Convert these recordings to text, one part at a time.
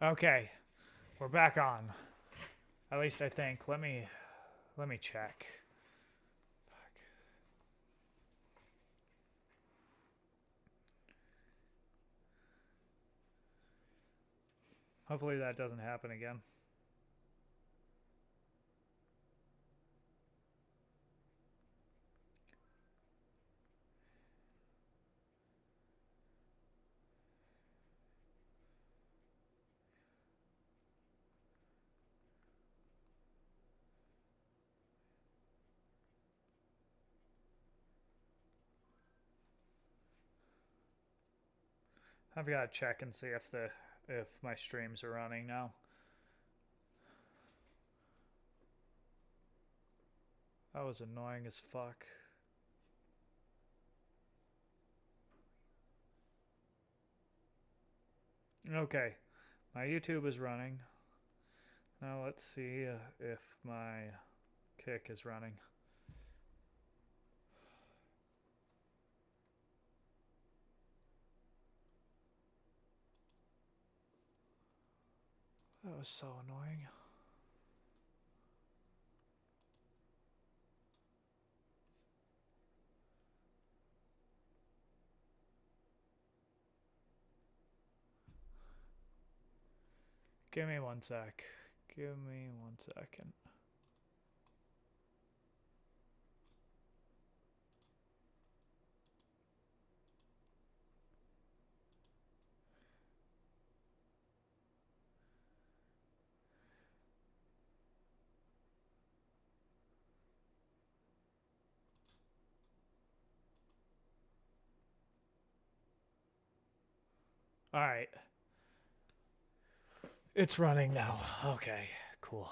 Okay, we're back on. At least I think. Let me check. Fuck. Hopefully that doesn't happen again. I've got to check and see if my streams are running now. That was annoying as fuck. Okay, my YouTube is running. Now let's see if my Kick is running. That was so annoying. Give me 1 sec. Give me 1 second. All right. It's running now. Okay, cool.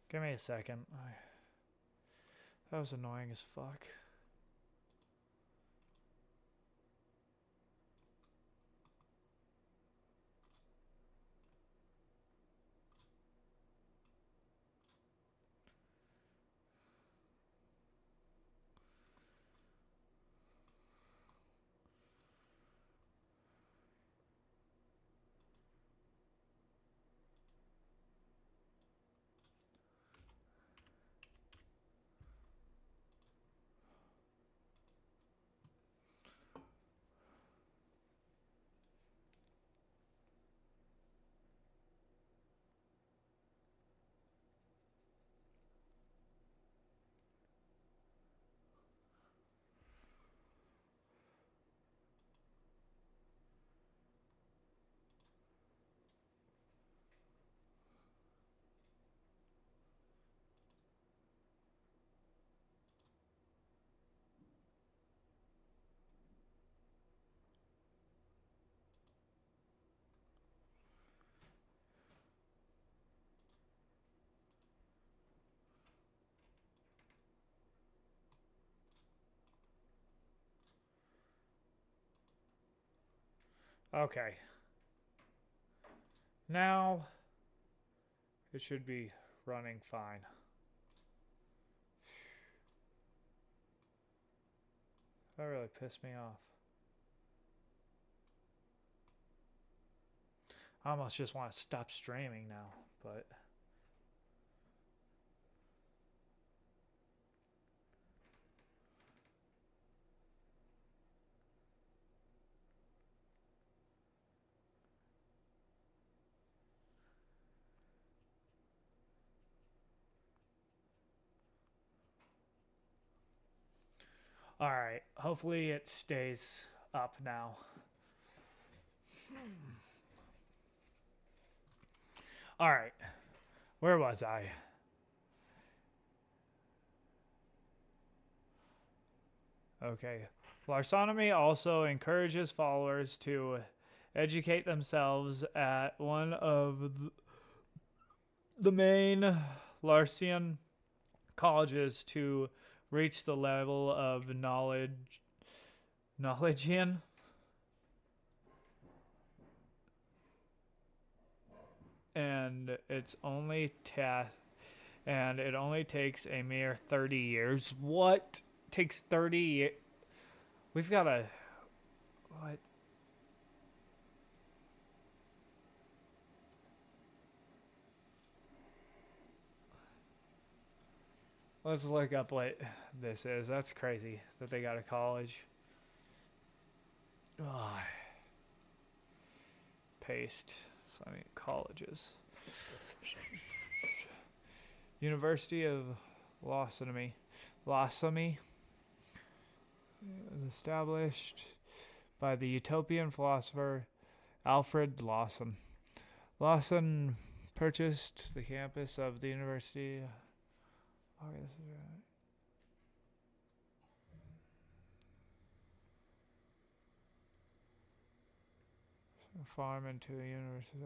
Give me a second. That was annoying as fuck. Okay. Now it should be running fine. That really pissed me off. I almost just want to stop streaming now, but all right. Hopefully it stays up now. All right. Where was I? Okay. Larsonomy also encourages followers to educate themselves at one of the main Larsian colleges to reach the level of knowledgean. and it's only and it only takes a mere 30 years. What? Takes 30 years? We've got a... What? Let's look up what this is. That's crazy that they got a college. Oh. Paste. So I mean colleges. University of Lausanne. Lausanne was established by the utopian philosopher Alfred Lausanne. Lausanne purchased the campus of the university. Okay, this is right. Farm into a university.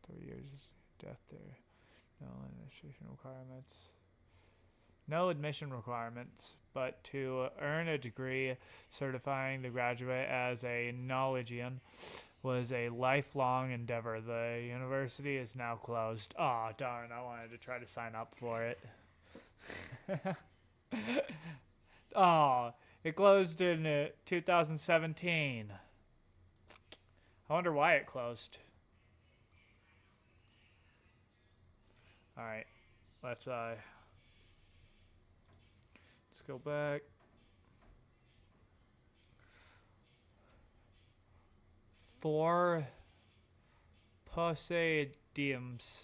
3 years death there. No administration requirements. No admission requirements, but to earn a degree certifying the graduate as a knowledgean was a lifelong endeavor. The university is now closed. Aw, darn, I wanted to try to sign up for it. Oh, it closed in 2017. I wonder why it closed. Alright, let's go back. Four posediums.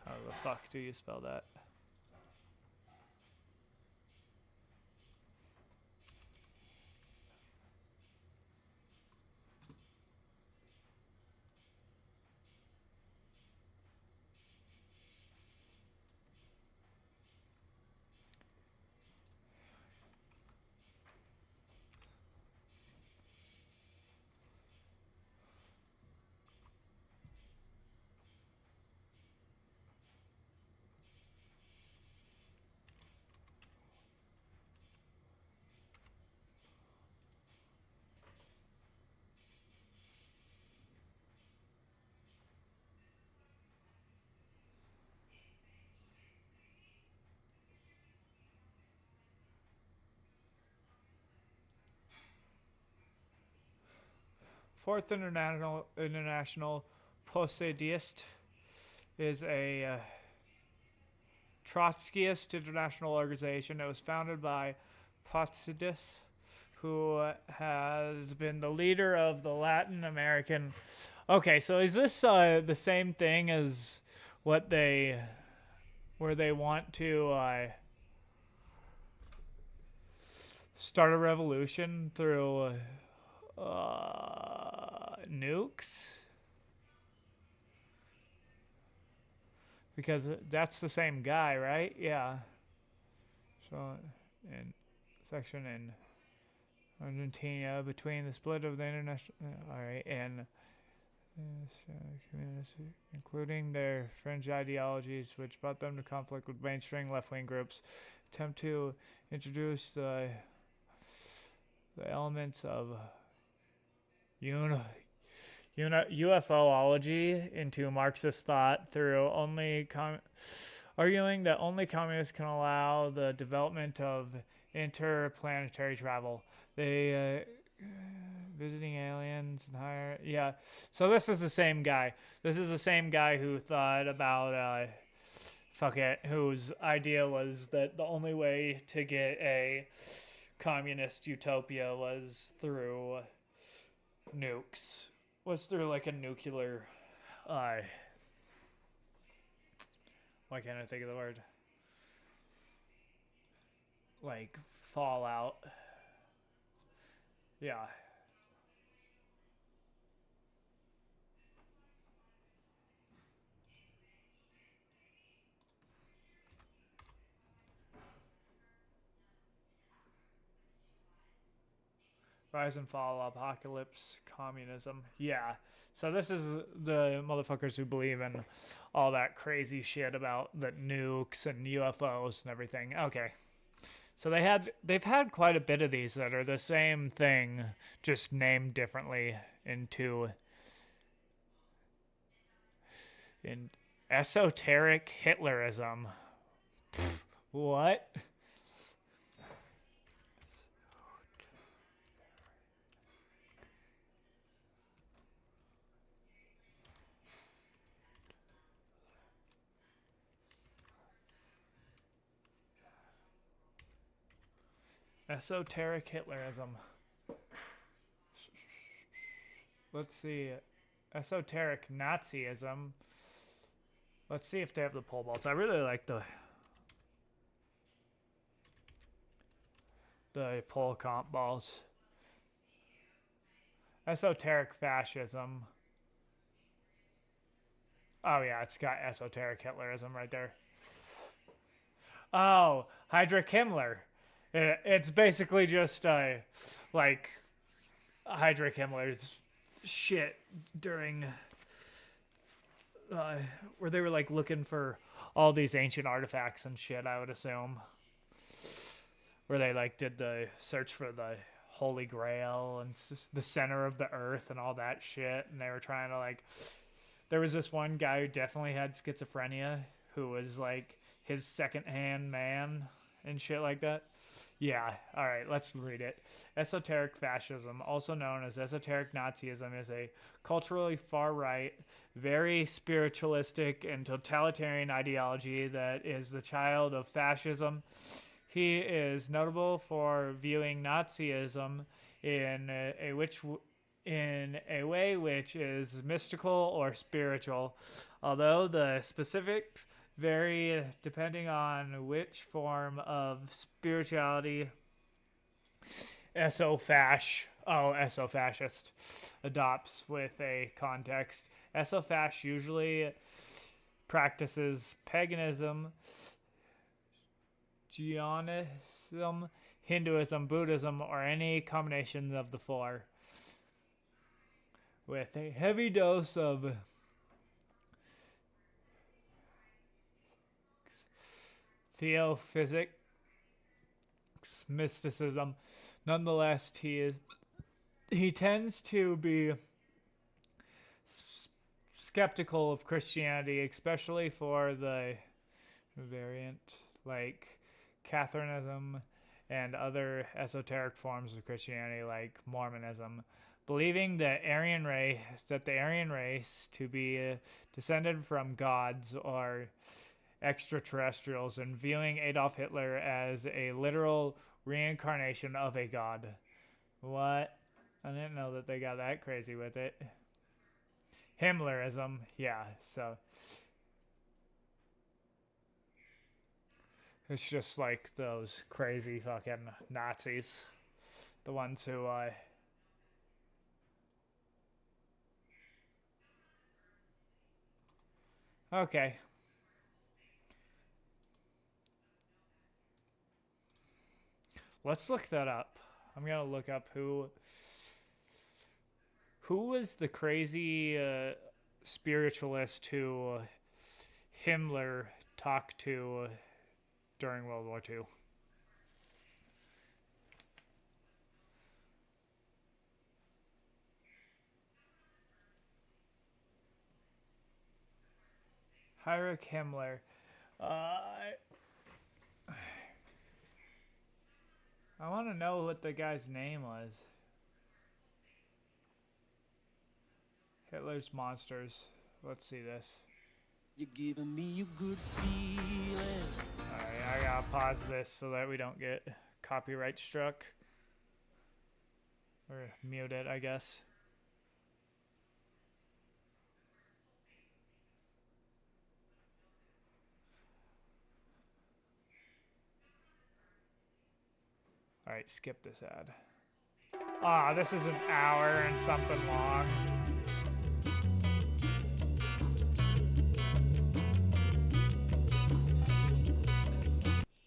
How the fuck do you spell that? Fourth International Possedeist is a Trotskyist international organization. It was founded by Potzidis, who has been the leader of the Latin American... Okay, so is this the same thing as what they... where they want to start a revolution through nukes? Because that's the same guy, right? Yeah. So, in section in Argentina, between the split of the international... Alright, and... communists, including their fringe ideologies, which brought them to conflict with mainstream left-wing groups, attempt to introduce the elements of UFOlogy into Marxist thought through arguing that only communists can allow the development of interplanetary travel. They visiting aliens and higher... Yeah, so this is the same guy. This is the same guy who thought about... whose idea was that the only way to get a communist utopia was through nukes. Was through like a nuclear... why can't I think of the word? Like, fallout. Yeah. Rise and fall, apocalypse, communism. Yeah. So this is the motherfuckers who believe in all that crazy shit about the nukes and UFOs and everything. Okay. So they've had quite a bit of these that are the same thing, just named differently into in esoteric Hitlerism. What? Esoteric Hitlerism. Let's see. Esoteric Nazism. Let's see if they have the pole vaults. I really like the pole comp balls. Esoteric Fascism. Oh yeah, it's got esoteric Hitlerism right there. Oh, Hydra Himmler. It's basically just like Hydra Himmler's shit during where they were like looking for all these ancient artifacts and shit, I would assume. Where they like did the search for the Holy Grail and the center of the earth and all that shit, and they were trying to like, there was this one guy who definitely had schizophrenia who was like his second-hand man and shit like that. Yeah, all right, let's read it. Esoteric fascism, also known as esoteric Nazism, is a culturally far-right, very spiritualistic and totalitarian ideology that is the child of fascism. He is notable for viewing Nazism in a way which is mystical or spiritual, although the specifics vary depending on which form of spirituality eso-fascist adopts with a context. Eso-fasc usually practices paganism, Jainism, Hinduism, Buddhism, or any combination of the four, with a heavy dose of theophysics, mysticism. Nonetheless, he tends to be skeptical of Christianity, especially for the variant like Catholicism and other esoteric forms of Christianity like Mormonism, believing that the Aryan race to be descended from gods or extraterrestrials, and viewing Adolf Hitler as a literal reincarnation of a god. What? I didn't know that they got that crazy with it. Himmlerism, yeah, so it's just like those crazy fucking Nazis. The ones who okay. Let's look that up. I'm gonna look up who was the crazy spiritualist who Himmler talked to during World War II. Heinrich Himmler. I want to know what the guy's name was. Hitler's Monsters. Let's see this. You're giving me a good feeling. Alright, I gotta pause this so that we don't get copyright struck. Or mute it, I guess. Alright, skip this ad. Ah, this is an hour and something long.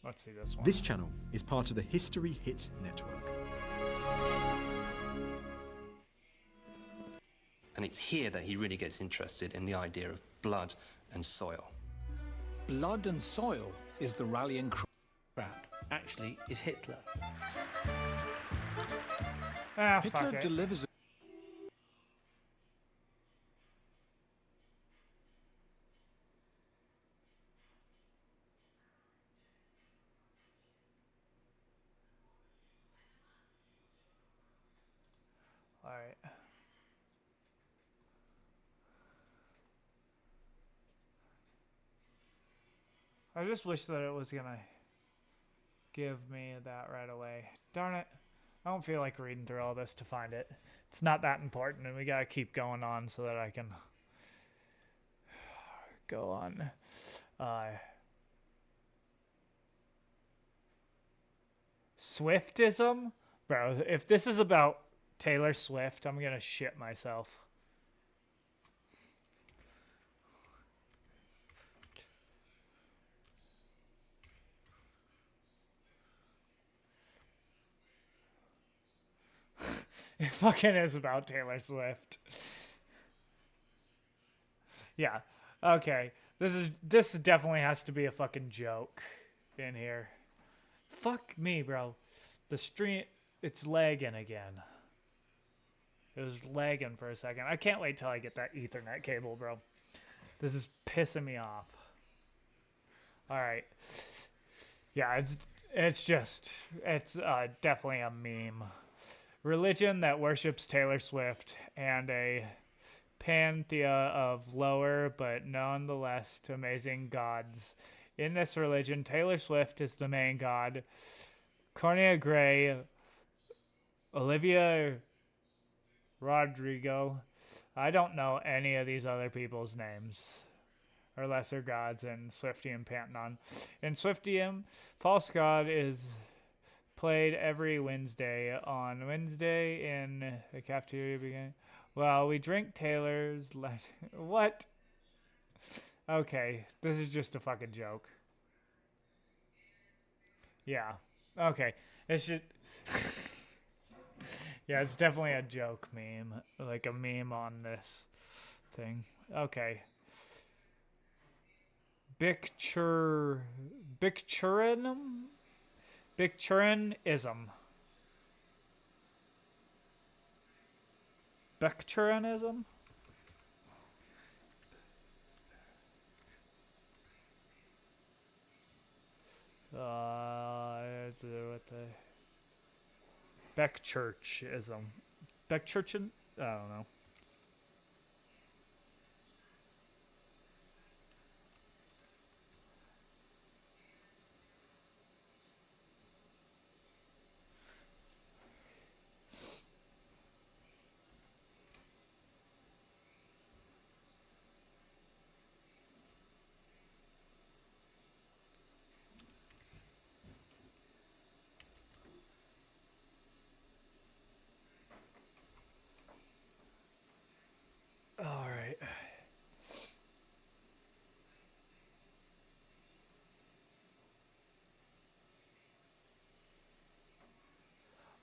Let's see this one. This channel is part of the History Hit Network. And it's here that he really gets interested in the idea of blood and soil. Blood and soil is the rallying cry. Actually, is Hitler. Ah, Hitler fuck it. delivers All right. I just wish that it was gonna give me that right away. Darn it. I don't feel like reading through all this to find it. It's not that important, and we gotta keep going on so that I can go on. Swiftism? Bro, if this is about Taylor Swift, I'm gonna shit myself. It fucking is about Taylor Swift. Yeah. Okay. This definitely has to be a fucking joke in here. Fuck me, bro. The stream, it's lagging again. It was lagging for a second. I can't wait till I get that Ethernet cable, bro. This is pissing me off. All right. Yeah, it's definitely a meme. Religion that worships Taylor Swift and a pantheon of lower but nonetheless amazing gods. In this religion, Taylor Swift is the main god. Cornelia Gray, Olivia Rodrigo. I don't know any of these other people's names or lesser gods in Swiftian pantheon. In Swiftian, false god is played every Wednesday. On Wednesday in the cafeteria beginning. Well, we drink Taylor's. What? Okay, this is just a fucking joke. Yeah. Okay. It should. Yeah, it's definitely a joke meme, like a meme on this thing. Okay. Bicturinism. Bicturianism? What the Beckchurchism. Beckchurchin? I don't know. All right.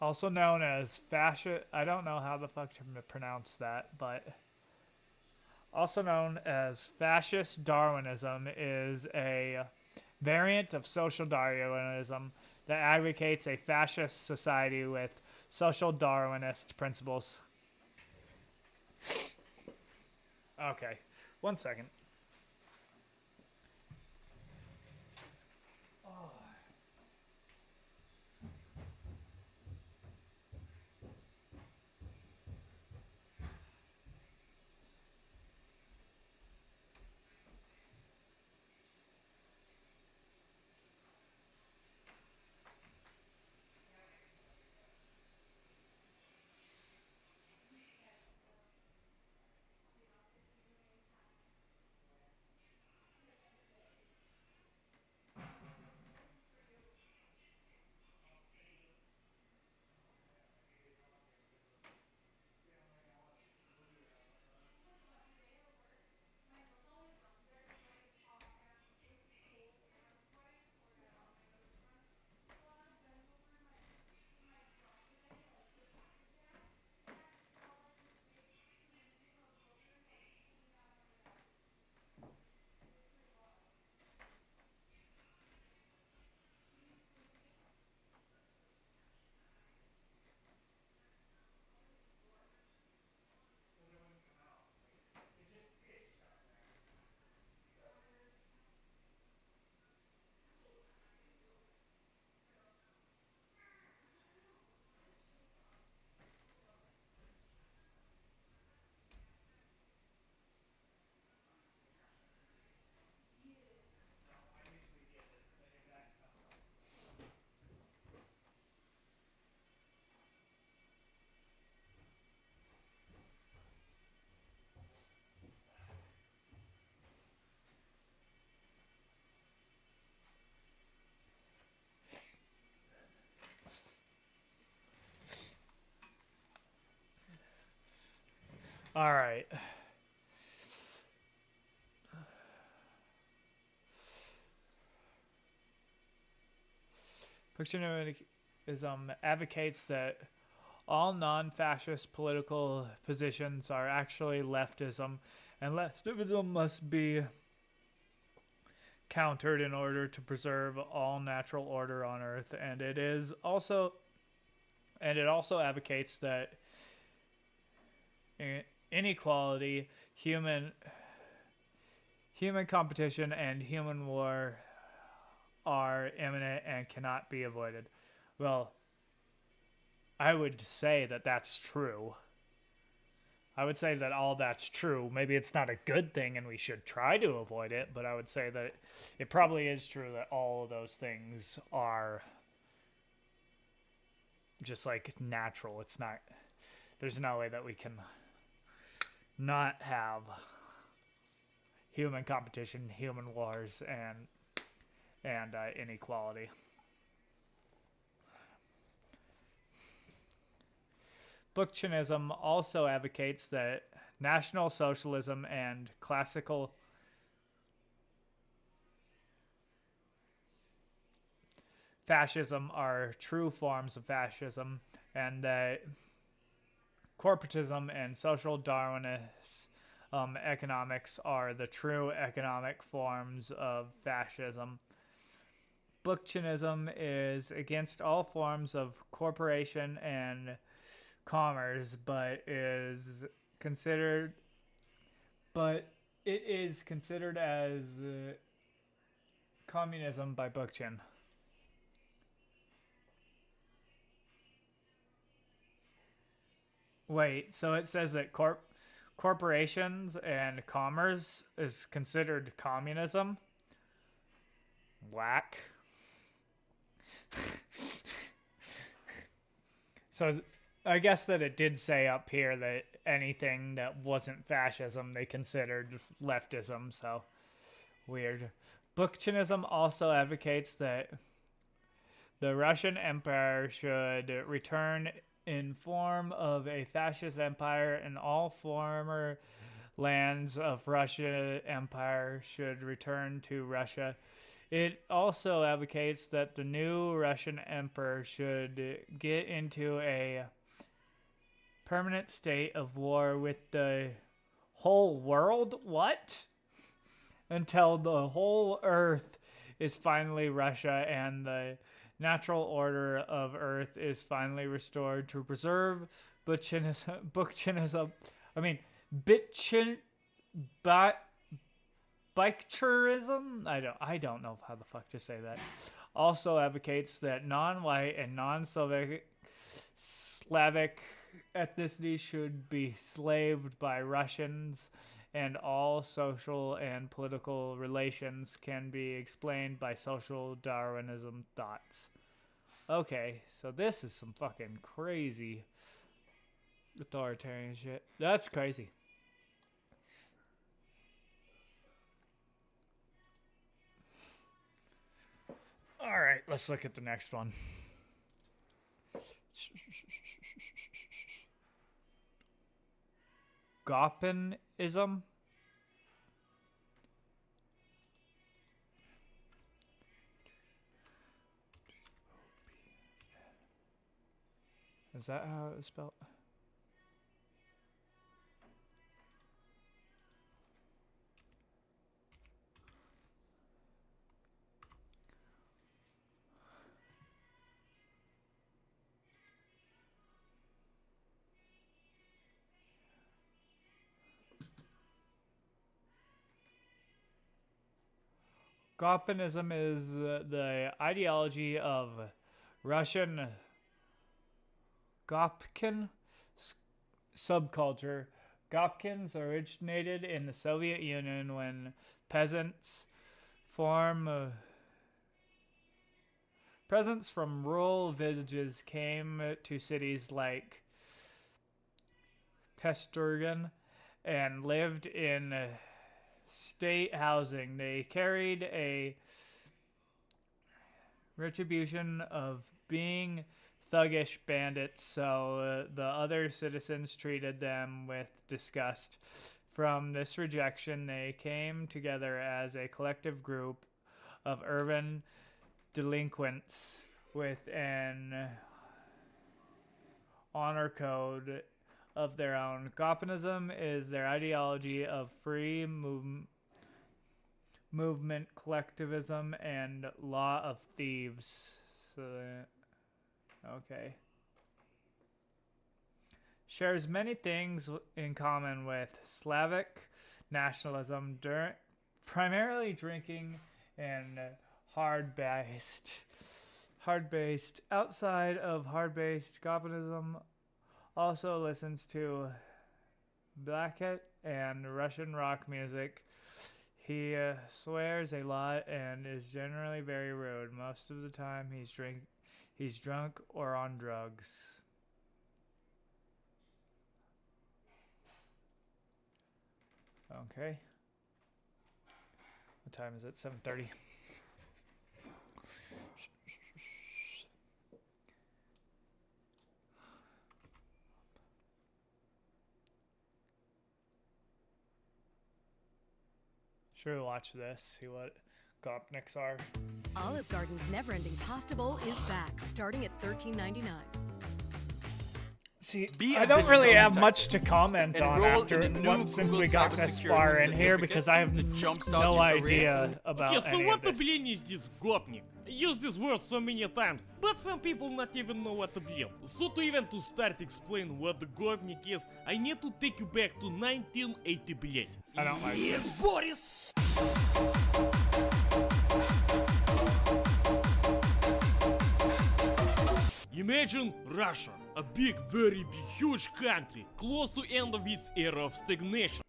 Also known as fascist. I don't know how the fuck to pronounce that, but also known as fascist Darwinism is a variant of social Darwinism that advocates a fascist society with social Darwinist principles. Okay, 1 second. All right. Pictionism advocates that all non-fascist political positions are actually leftism, and leftism must be countered in order to preserve all natural order on Earth. And it also advocates that inequality, human competition, and human war are imminent and cannot be avoided. Well, I would say that that's true. I would say that all that's true. Maybe it's not a good thing and we should try to avoid it, but I would say that it probably is true that all of those things are just like natural. It's not, there's no way that we can not have human competition, human wars, and inequality. Bookchinism also advocates that National Socialism and classical fascism are true forms of fascism, and that corporatism and social Darwinist economics are the true economic forms of fascism. Bookchinism is against all forms of corporation and commerce, but it is considered as communism by Bookchin. Wait, so it says that corporations and commerce is considered communism? Whack. So I guess that it did say up here that anything that wasn't fascism they considered leftism, so weird. Bookchinism also advocates that the Russian Empire should return in form of a fascist empire, and all former lands of Russian Empire should return to Russia. It also advocates that the new Russian emperor should get into a permanent state of war with the whole world? What? Until the whole Earth is finally Russia and the natural order of Earth is finally restored to preserve Bookchinism. I mean, Biketurism? I don't know how the fuck to say that. Also advocates that non-white and non-Slavic ethnicities should be slaved by Russians, and all social and political relations can be explained by social Darwinism thoughts. Okay, so this is some fucking crazy authoritarian shit. That's crazy. All right, let's look at the next one. Gaupianism. Is that how it was spelled? Gaupianism is the ideology of Russian Gopkin subculture. Gopkins originated in the Soviet Union when peasants from rural villages came to cities like Pesturgan and lived in state housing. They carried a retribution of being thuggish bandits, so the other citizens treated them with disgust. From this rejection, they came together as a collective group of urban delinquents with an honor code of their own. Gopanism is their ideology of free movement, collectivism, and law of thieves. So, okay. Shares many things in common with Slavic nationalism, primarily drinking and hard-based. Outside of hard-based, Gopanism also listens to Blackett and Russian rock music. He swears a lot and is generally very rude. Most of the time he's drunk or on drugs. Okay. What time is it? 7:30. Should we watch this? See what Gopniks are. Olive Garden's never-ending pasta bowl is back, starting at $13.99. See, Be a I don't really digital have detective. much to comment on Enroll after in a new once since Google we got this cybersecurity far in here certificate because I have to jumpstart no your idea career. about Okay, so any what of this. блин is this gopnik? I use this word so many times, but some people not even know what блин. So to start explain what the gopnik is, I need to take you back to 1980 блять. I don't like Yes, this. Boris! Imagine Russia, a big, very big, huge country, close to end of its era of stagnation.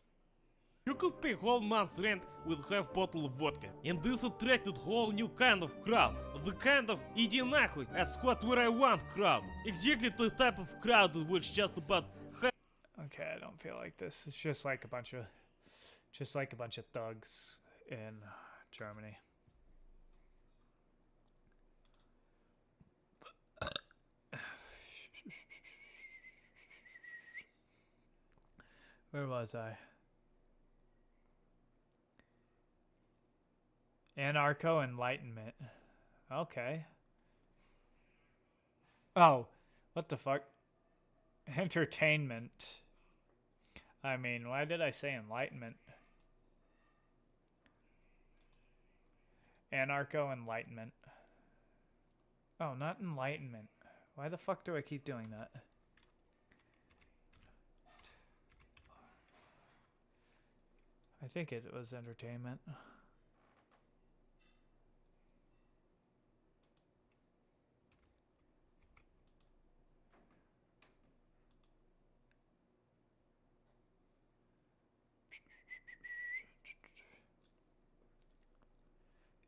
You could pay whole month's rent with half bottle of vodka, and this attracted whole new kind of crowd. The kind of иди нахуй, I squat where I want crowd. Exactly the type of crowd that was just about Okay, I don't feel like this. It's just like a bunch of thugs in Germany. Where was I? Anarcho-enlightenment. Okay. Oh, what the fuck? Entertainment. I mean, why did I say enlightenment? Anarcho-enlightenment. Oh, not enlightenment. Why the fuck do I keep doing that? I think it was entertainment.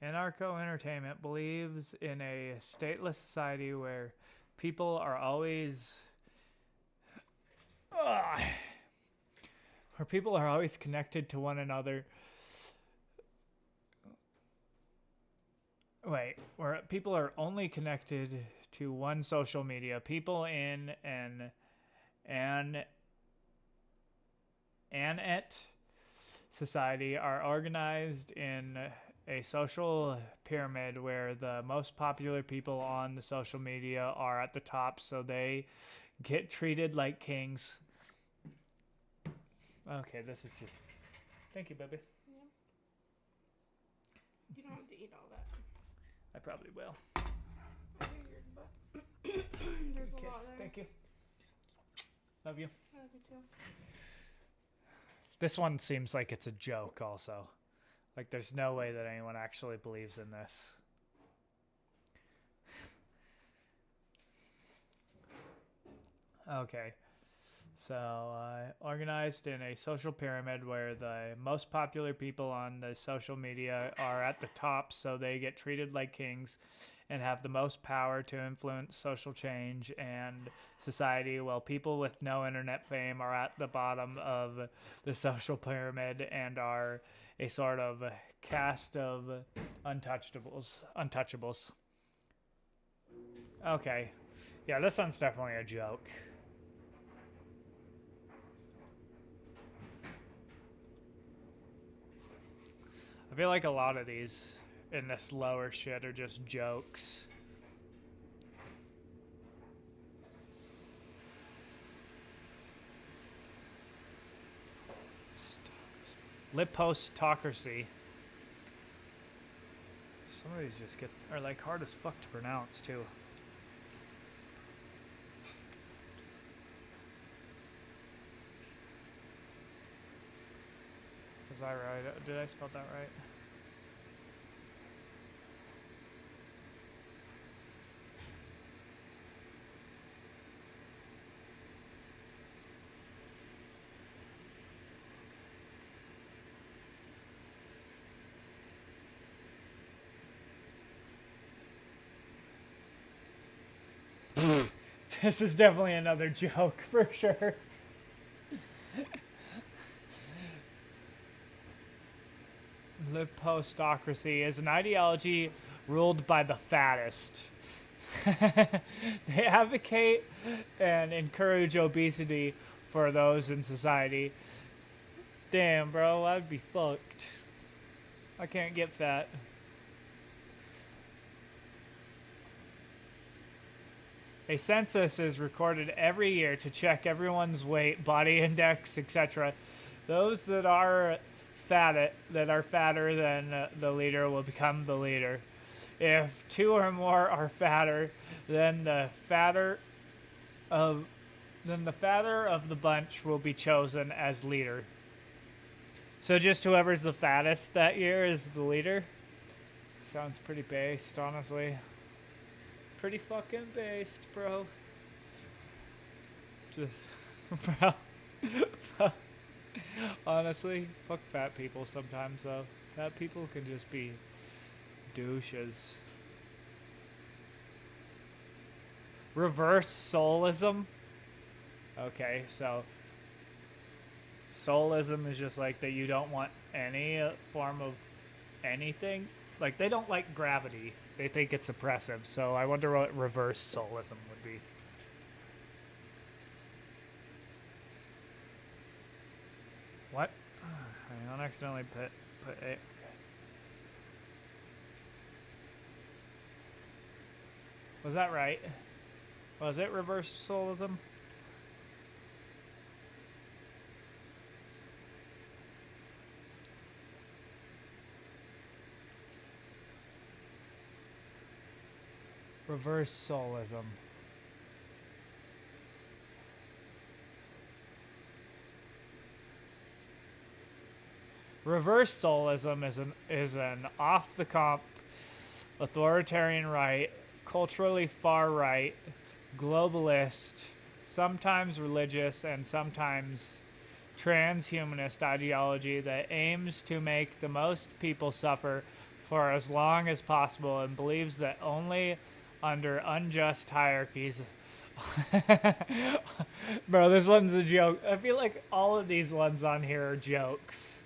Anarcho-entertainment believes in a stateless society where people are always connected to one another. Wait, where people are only connected to one social media. People in an society are organized in a social pyramid where the most popular people on the social media are at the top, so they get treated like kings. Okay, this is just... Thank you, baby. Yeah. You don't have to eat all that. I probably will. I figured, but there's Kiss. a lot there. Thank you. Love you. I love you too. This one seems like it's a joke also. Like, there's no way that anyone actually believes in this. Okay. So, organized in a social pyramid where the most popular people on the social media are at the top, so they get treated like kings and have the most power to influence social change and society, while people with no internet fame are at the bottom of the social pyramid and are a sort of caste of untouchables. Okay. Yeah, this one's definitely a joke. I feel like a lot of these in this lower shit are just jokes. Lipostocracy. Some of these just are like hard as fuck to pronounce too. Was I right? Did I spell that right? This is definitely another joke for sure. Lipostocracy is an ideology ruled by the fattest. They advocate and encourage obesity for those in society. Damn, bro, I'd be fucked. I can't get fat. A census is recorded every year to check everyone's weight, body index, etc. Those that are fatter than the leader will become the leader. If two or more are fatter, then the fatter of the bunch will be chosen as leader. So just whoever's the fattest that year is the leader. Sounds pretty based, honestly. Pretty fucking based, bro. Just, bro. Honestly, fuck fat people sometimes, though. Fat people can just be douches. Reverse soulism. Okay, so soulism is just like that you don't want any form of anything. Like, they don't like gravity. They think it's oppressive, so I wonder what reverse soulism would be. What? I don't accidentally put a... Was that right? Was it reverse soulism? Reverse soulism. Reverse soulism is an off-the-cuff authoritarian right, culturally far right, globalist, sometimes religious and sometimes transhumanist ideology that aims to make the most people suffer for as long as possible and believes that only under unjust hierarchies. Bro, this one's a joke. I feel like all of these ones on here are jokes.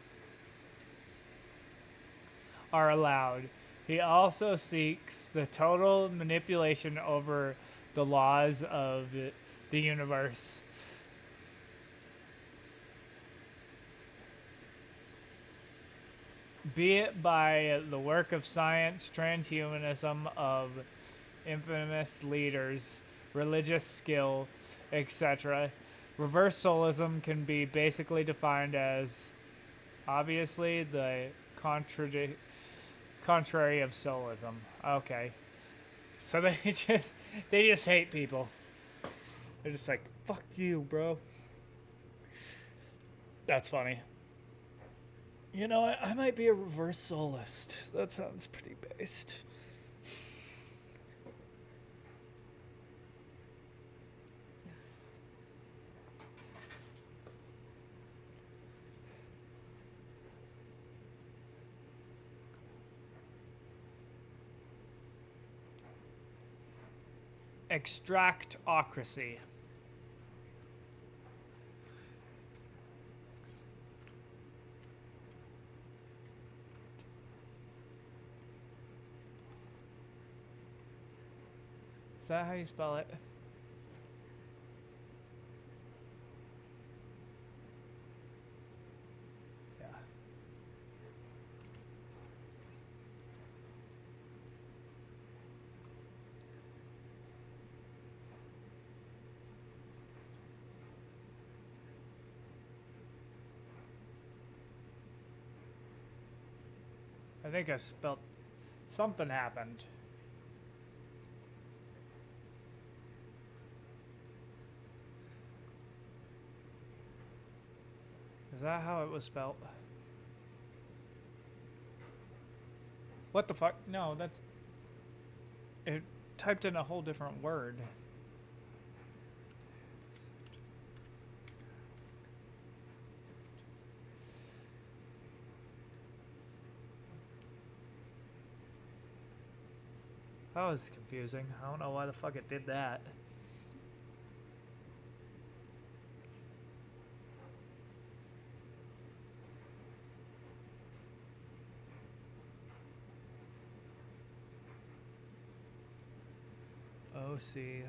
Are allowed. He also seeks the total manipulation over the laws of the universe. Be it by the work of science, transhumanism of infamous leaders, religious skill, etc. Reverse soulism can be basically defined as obviously the contrary of soulism. Okay. So they just hate people. They're just like, fuck you, bro. That's funny. You know, I might be a reverse soulist. That sounds pretty based. Extractocracy. Is that how you spell it? I think I spelled something happened. Is that how it was spelled? What the fuck? No, that's... It typed in a whole different word. That was confusing. I don't know why the fuck it did that. OC.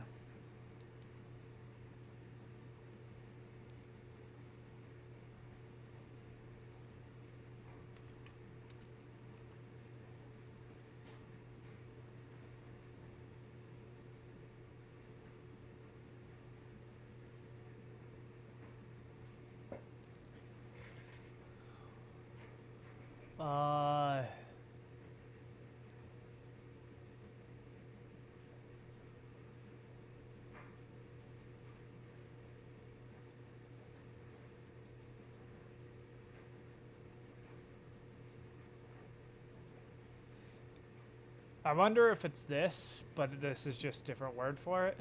I wonder if it's this, but this is just a different word for it.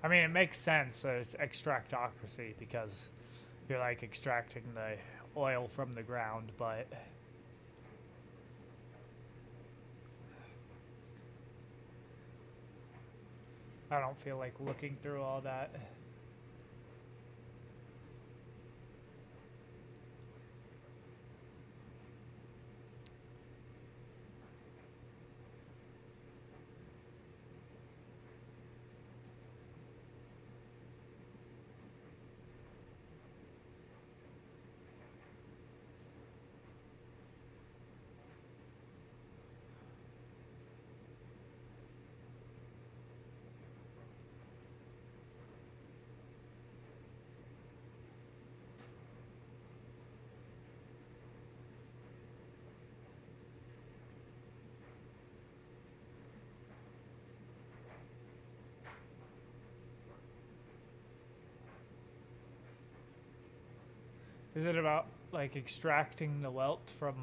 I mean, it makes sense that it's extractocracy because you're like extracting the oil from the ground, but I don't feel like looking through all that. Is it about like extracting the wealth from...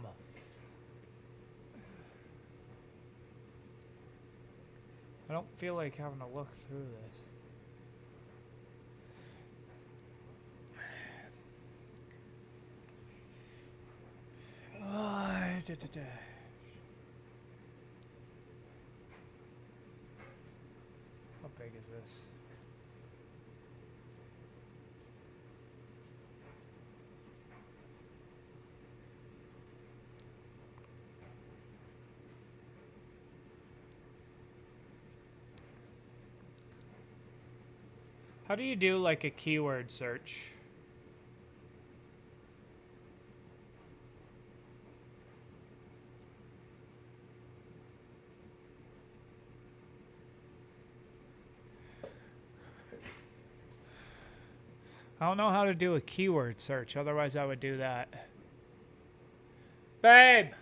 I don't feel like having to look through this. How big is this? How do you do like a keyword search? I don't know how to do a keyword search, otherwise I would do that. Babe!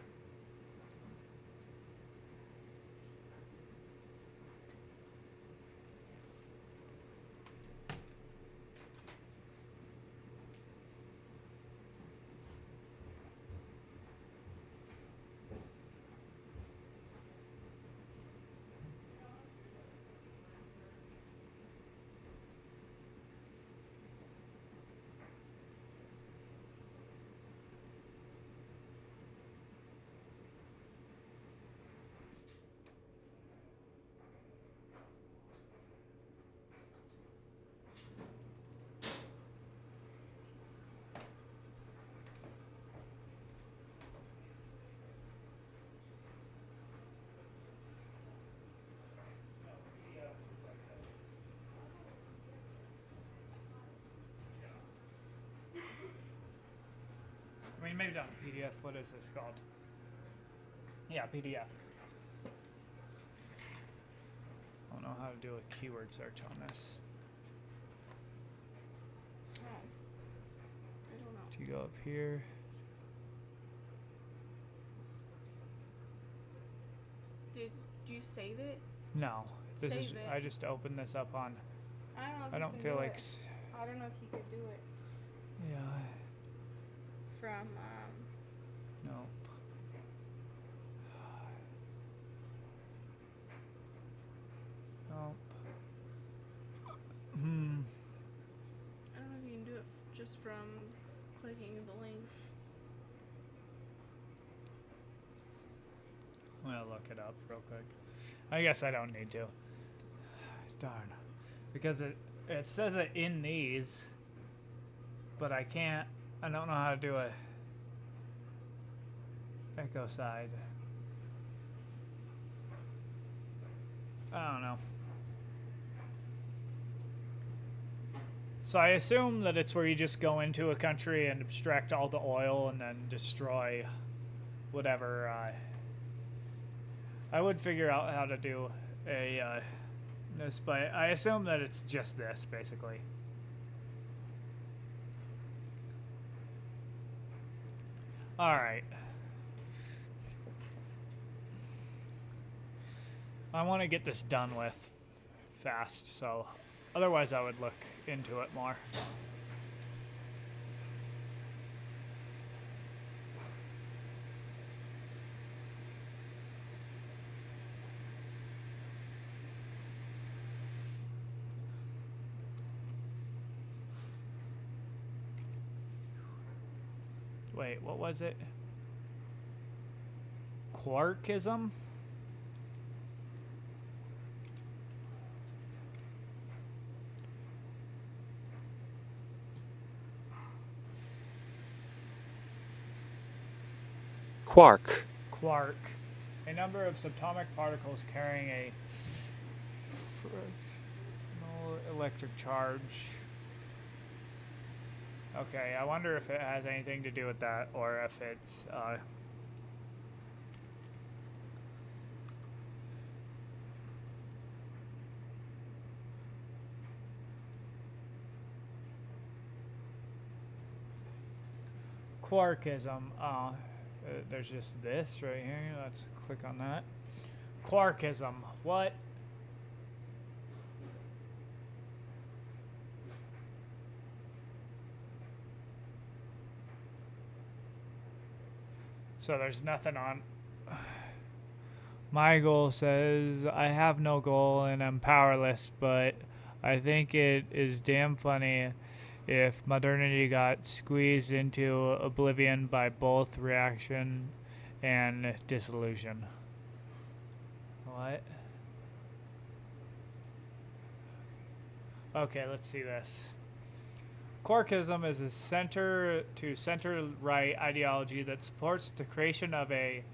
I mean, maybe not PDF. What is this called? Yeah, PDF. I don't know how to do a keyword search on this. Oh. I don't know. Do you go up here? Did you save it? No. This is. Save it. I just opened this up on. I don't know if I you don't can feel do like. it. I don't know if you could do it Yeah. from Nope. Nope. Hmm. I don't know if you can do it just from clicking the link. I'm gonna look it up real quick. I guess I don't need to. Darn. Because it says it in these, but I can't. I don't know how to do a echo side. I don't know. So I assume that it's where you just go into a country and extract all the oil and then destroy whatever. I would figure out how to do a this, but I assume that it's just this basically. All right. I want to get this done with fast, so otherwise I would look into it more. Wait, what was it? Quarkism? Quark. Quark. A number of subatomic particles carrying a fractional electric charge. Okay, I wonder if it has anything to do with that, or if it's, Quarkism. There's just this right here. Let's click on that. Quarkism. What? So there's nothing on. My goal says I have no goal and I'm powerless, but I think it is damn funny if modernity got squeezed into oblivion by both reaction and disillusion. What? Okay, let's see this. Quarkism is a center to center-right ideology that supports the creation of a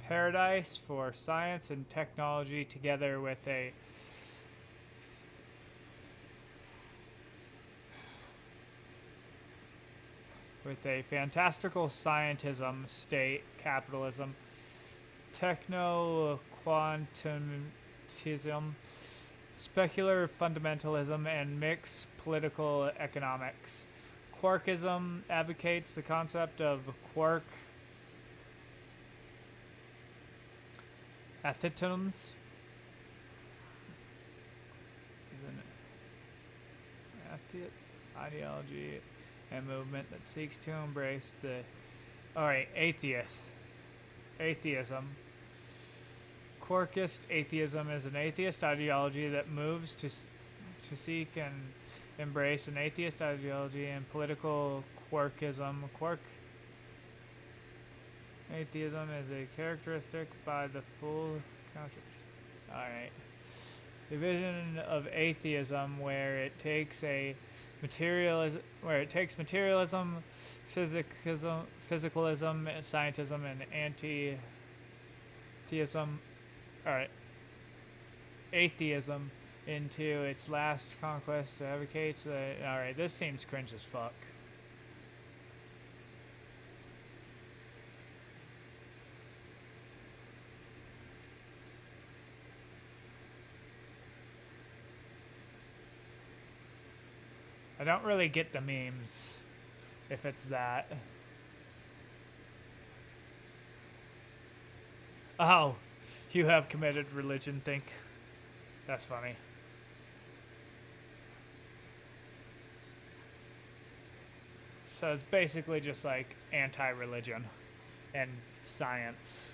paradise for science and technology together with a fantastical scientism, state, capitalism, techno-quantism, specular fundamentalism, and mixed political economics. Quarkism advocates the concept of quark athetoms. Ideology and movement that seeks to embrace the atheism. Quarkist atheism is an atheist ideology that moves to seek and embrace an atheist ideology and political quarkism. Atheism is a characteristic by the full countries. All right. The vision of atheism where it takes materialism, physicalism, scientism, and anti-theism. All right. Atheism into its last conquest advocates that. All right, this seems cringe as fuck. I don't really get the memes, if it's that. Oh, you have committed religion, think. That's funny. So it's basically just like anti-religion and science.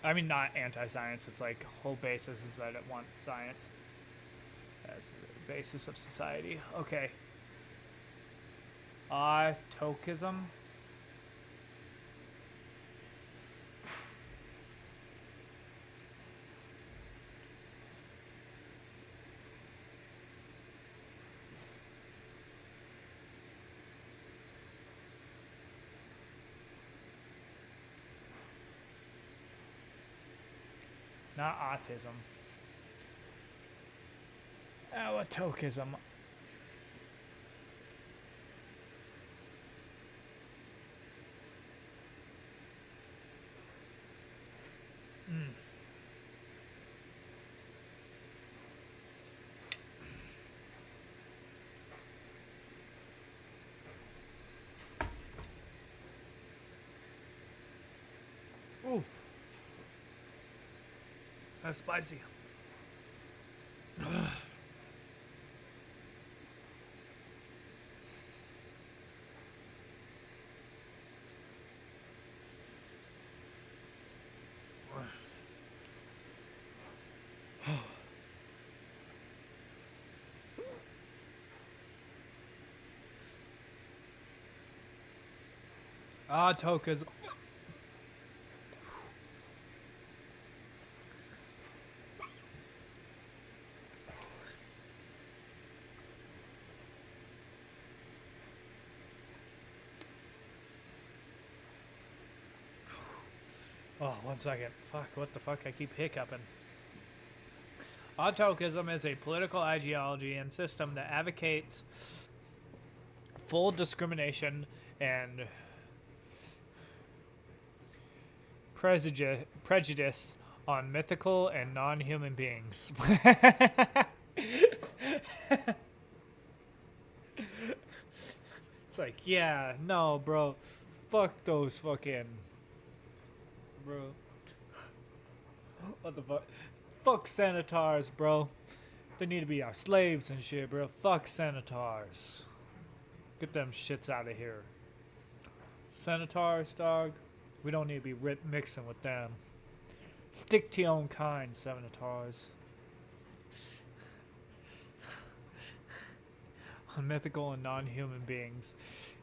I mean, not anti-science, it's like whole basis is that it wants science as the basis of society. Okay. Tokeism. Not autism. Allotokeism. Ooh. That's spicy. Tokeism. Oh, 1 second. Fuck, what the fuck? I keep hiccuping. Autokism is a political ideology and system that advocates full discrimination and prejudice on mythical and non-human beings. It's like, yeah, no, bro. Fuck those fucking... Bro. What the fuck? Fuck senators, bro. They need to be our slaves and shit, bro. Fuck senators. Get them shits out of here. Senators, dog. We don't need to be mixing with them. Stick to your own kind, senators. On mythical and non-human beings.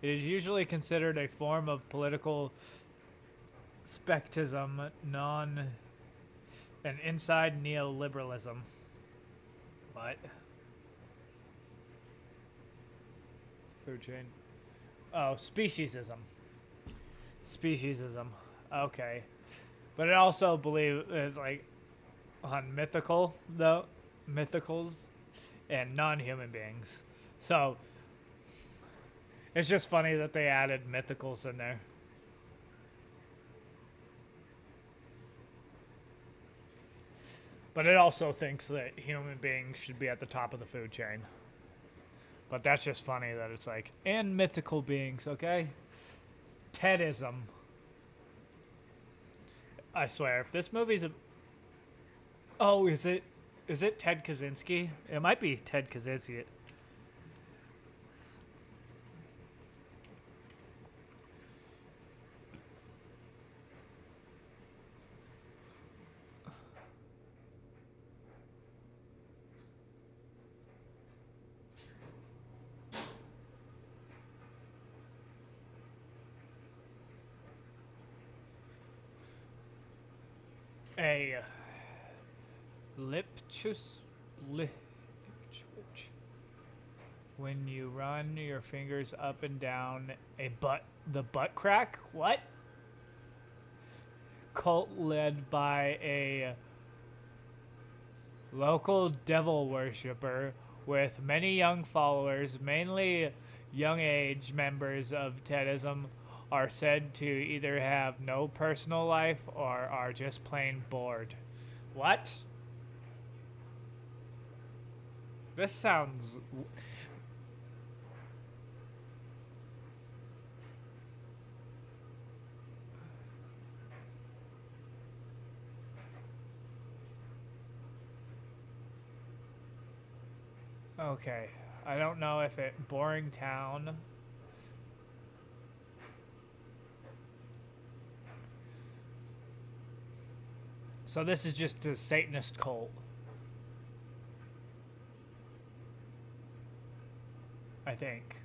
It is usually considered a form of political spectism, and inside neoliberalism. What? Food chain. Oh, speciesism. Speciesism. Okay. But it also is like on mythicals and non-human beings. So it's just funny that they added mythicals in there. But it also thinks that human beings should be at the top of the food chain. But that's just funny that it's like, and mythical beings, okay? Tedism. I swear, if this movie's a... Oh, is it Ted Kaczynski? It might be Ted Kaczynski. A when you run your fingers up and down the butt crack? What? Cult led by a local devil worshipper with many young followers, mainly young age members of Tedism, are said to either have no personal life or are just plain bored. What? This sounds... Okay. I don't know if it... Boring town. So this is just a Satanist cult. I think.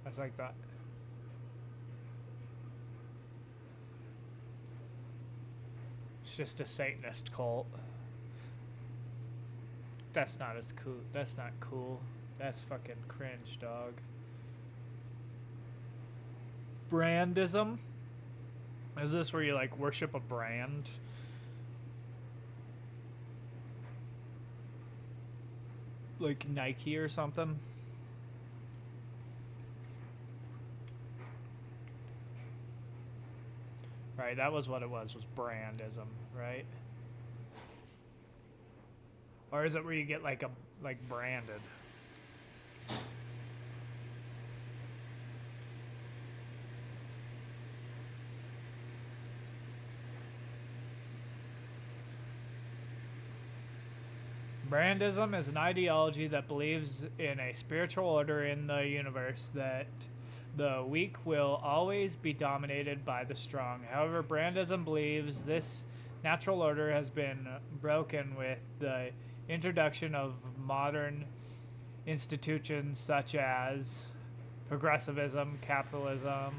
That's like that. It's just a Satanist cult. That's not as cool. That's not cool. That's fucking cringe, dog. Brandism? Is this where you like worship a brand? Like Nike or something? Right, that was what it was brandism, right? Or is it where you get like branded? Brandism is an ideology that believes in a spiritual order in the universe that the weak will always be dominated by the strong. However, Brandism believes this natural order has been broken with the introduction of modern institutions such as progressivism, capitalism,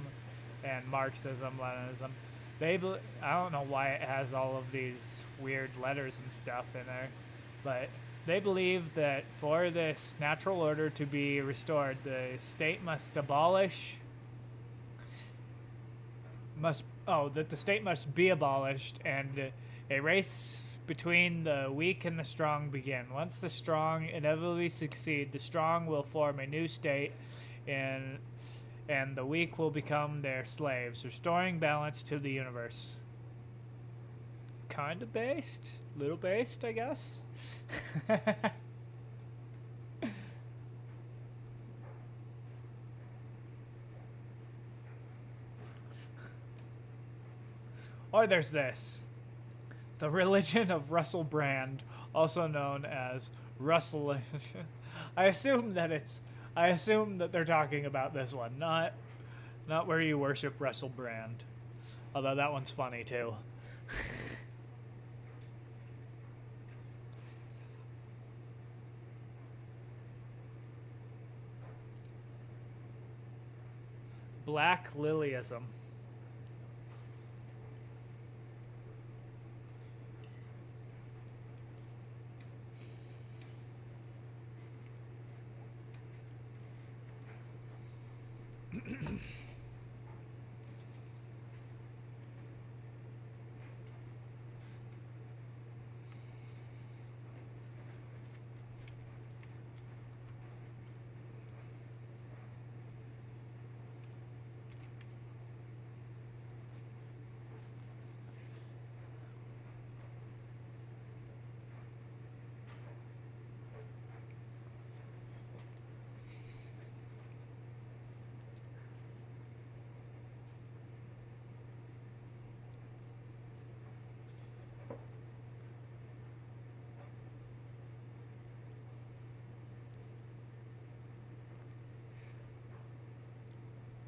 and Marxism, Leninism. I don't know why it has all of these weird letters and stuff in there, but they believe that for this natural order to be restored, the state must that the state must be abolished and a race between the weak and the strong begin. Once the strong inevitably succeed, the strong will form a new state and the weak will become their slaves, restoring balance to the universe. Kind of based, little based, I guess. Or there's this. The religion of Russell Brand, also known as Russell. I assume that they're talking about this one, not where you worship Russell Brand. Although that one's funny too. Black Lilyism.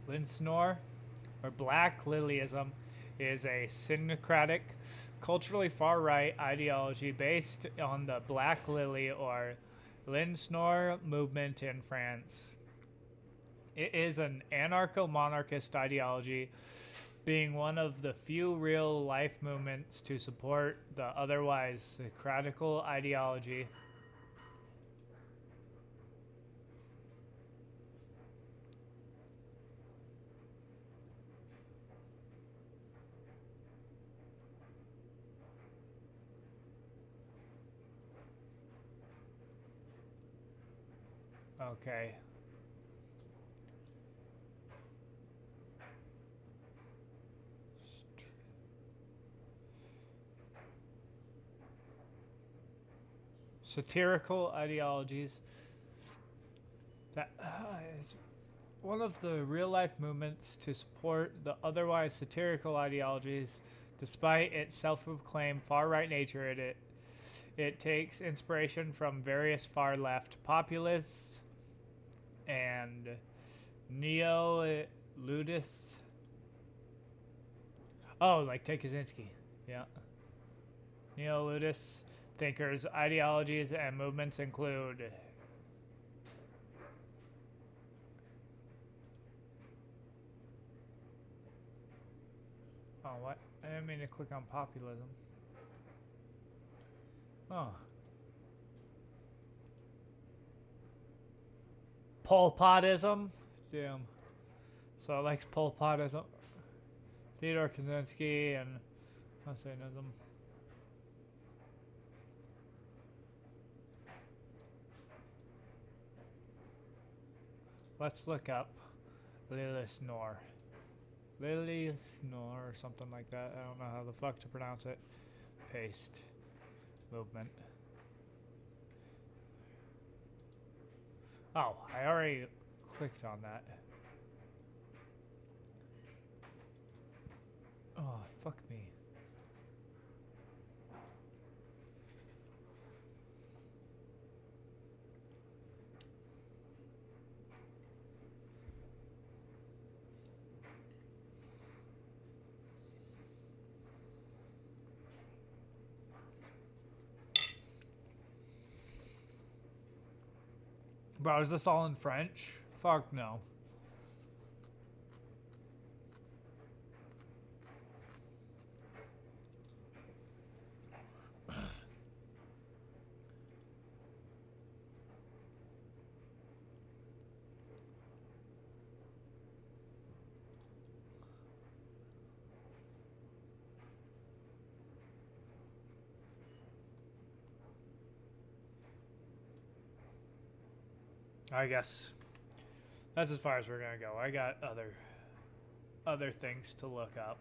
Linsnor, or Black Lilyism, is a syncretic, culturally far-right ideology based on the Black Lily or Linsnor movement in France. It is an anarcho-monarchist ideology, being one of the few real-life movements to support the otherwise Socratical ideology. Okay. Satirical ideologies. That is one of the real-life movements to support the otherwise satirical ideologies. Despite its self-proclaimed far-right nature, it takes inspiration from various far-left populists and neo-ludists. Oh, like Ted Kaczynski. Yeah. Neo-ludist thinkers' ideologies and movements include oh, what? I didn't mean to click on populism. Oh. Pol Potism? Damn. So it likes Pol Potism. Theodore Kaczynski and Messianism. Let's look up Lily Snore. Lily Snore or something like that. I don't know how the fuck to pronounce it. Paste. Movement. Oh, I already clicked on that. Oh, fuck me. Bro, is this all in French? Fuck no. I guess that's as far as we're gonna go. I got other things to look up.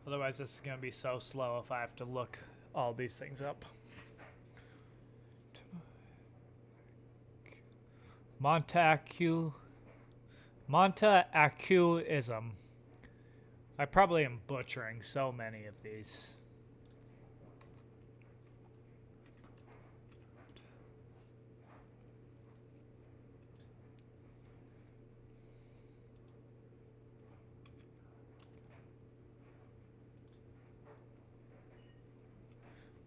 Otherwise, this is gonna be so slow if I have to look all these things up. Montacuism. I probably am butchering so many of these.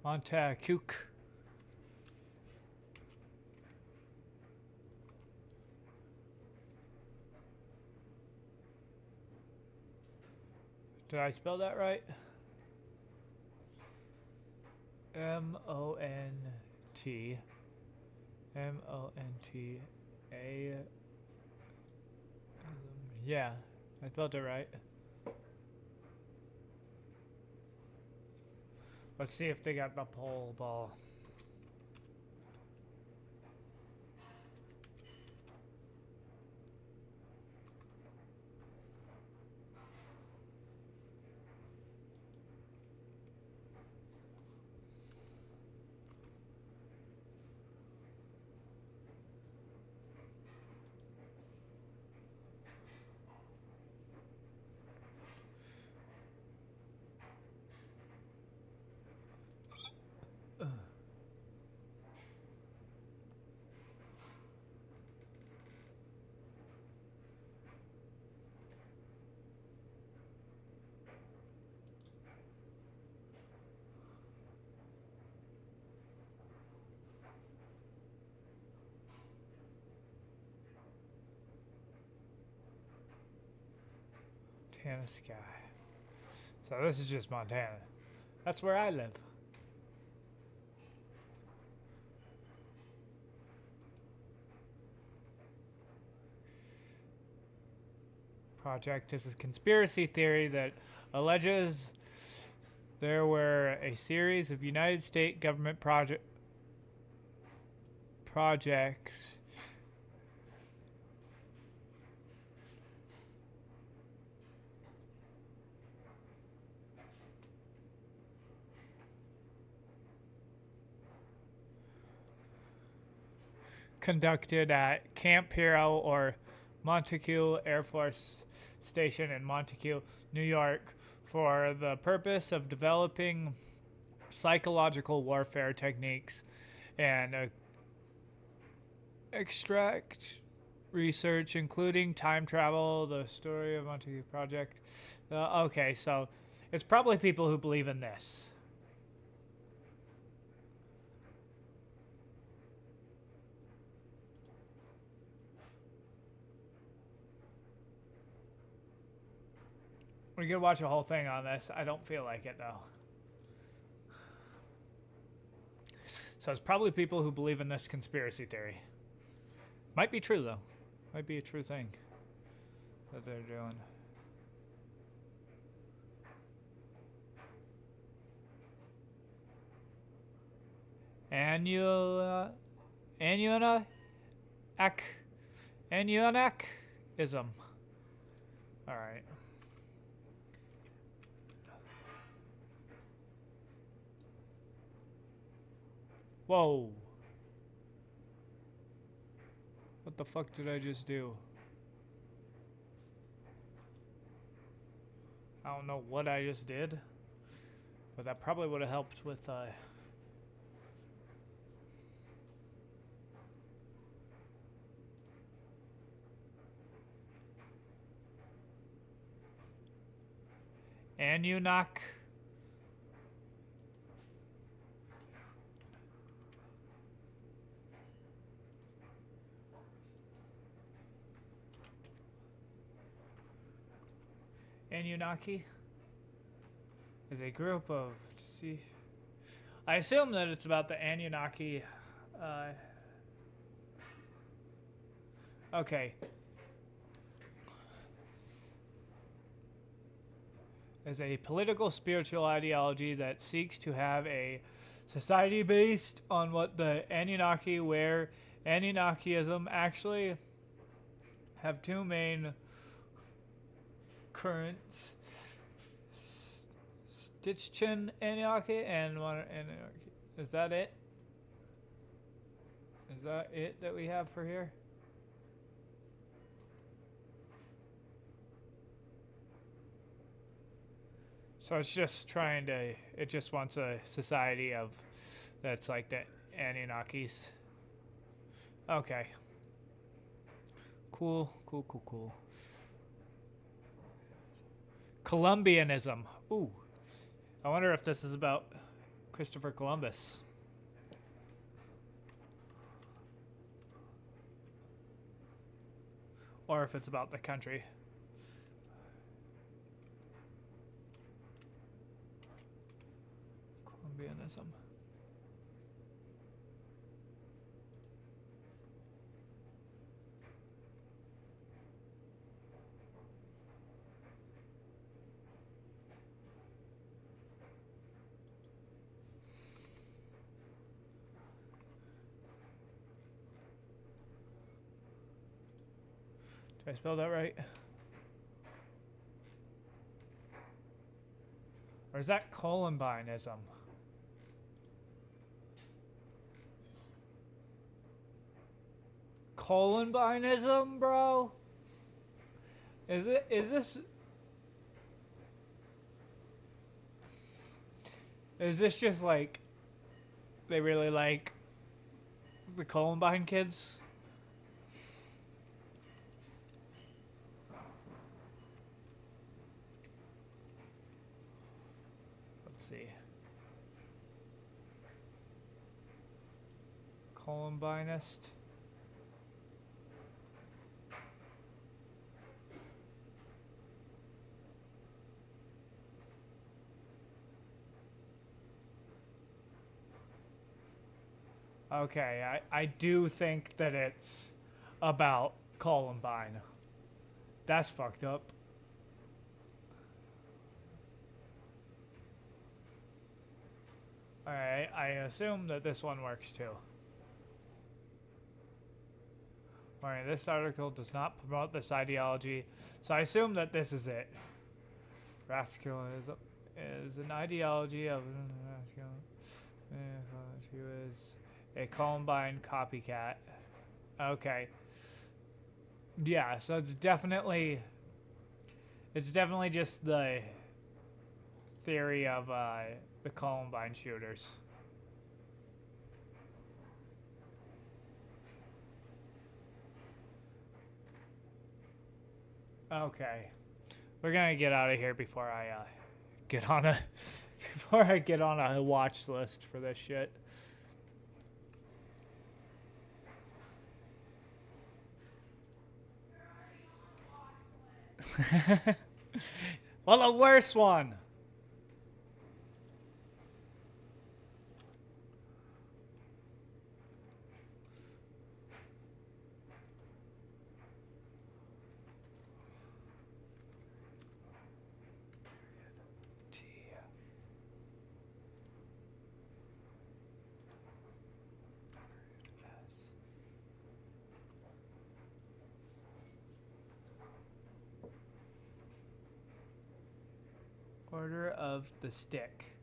Montague. Did I spell that right? M-O-N-T. M-O-N-T-A. Yeah, I spelled it right. Let's see if they got the pole ball. Montana sky. So this is just Montana. That's where I live. Project. This is conspiracy theory that alleges there were a series of United States government projects conducted at Camp Hero or Montague Air Force Station in Montague, New York, for the purpose of developing psychological warfare techniques and extract research, including time travel, the story of Montague Project. Okay, so it's probably people who believe in this. We could watch a whole thing on this. I don't feel like it though. So it's probably people who believe in this conspiracy theory. Might be true though. Might be a true thing that they're doing. Anunnakism. All right. Whoa. What the fuck did I just do? I don't know what I just did, but that probably would have helped with Anunnaki. Anunnaki is a group of, see, I assume that it's about the Anunnaki. Okay. Is a political spiritual ideology that seeks to have a society based on what the Anunnaki, where Anunnakism actually have two main currents: Stitchin Anunnaki and modern Anunnaki. Is that it? Is that it that we have for here? So it's just trying to, it just wants a society of, that's like the Anunnakis. Okay. Cool, cool, cool, cool. Columbianism. Ooh. I wonder if this is about Christopher Columbus. Or if it's about the country. Columbianism. Did I spell that right? Or is that Columbianism? Columbianism, bro? Is this just like they really like the Columbine kids? Let's see. Columbinist. Okay, I do think that it's about Columbine. That's fucked up. Alright, I assume that this one works too. Alright, this article does not promote this ideology, so I assume that this is it. Rascalism is an ideology of who is a Columbine copycat. Okay. Yeah, so it's definitely just the theory of the Columbine shooters. Okay. We're gonna get out of here before I get on a before I get on a watch list for this shit. Well, the worst one. Order of the Stick.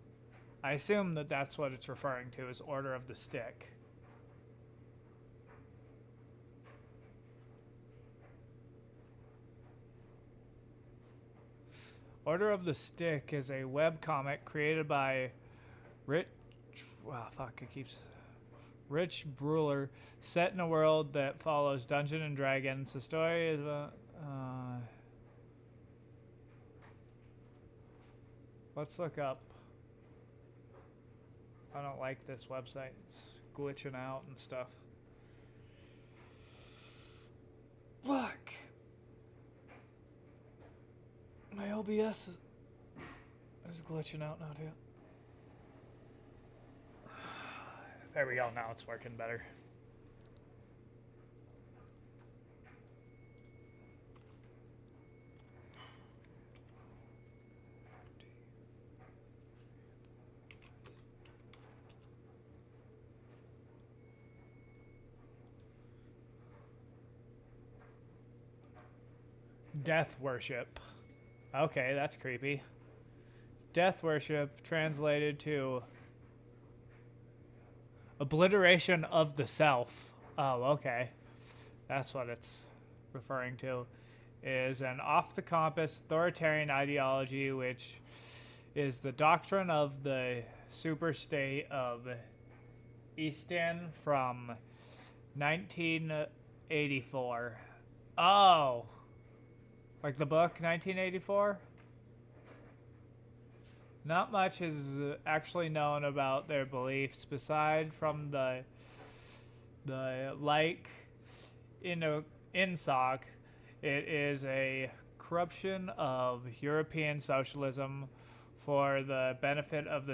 I assume that that's what it's referring to, is Order of the Stick. Order of the Stick is a webcomic created by Rich Brewer, set in a world that follows Dungeons and Dragons. The story is about let's look up. I don't like this website. It's glitching out and stuff. Look. My OBS is glitching out now too. There we go. Now it's working better. Death worship. Okay, that's creepy. Death worship translated to obliteration of the self. Oh, okay. That's what it's referring to. Is an off-the-compass authoritarian ideology which is the doctrine of the superstate of Easton from 1984. Oh! Like the book, 1984? Not much is actually known about their beliefs, beside from the like INSOC. It is a corruption of European socialism for the benefit of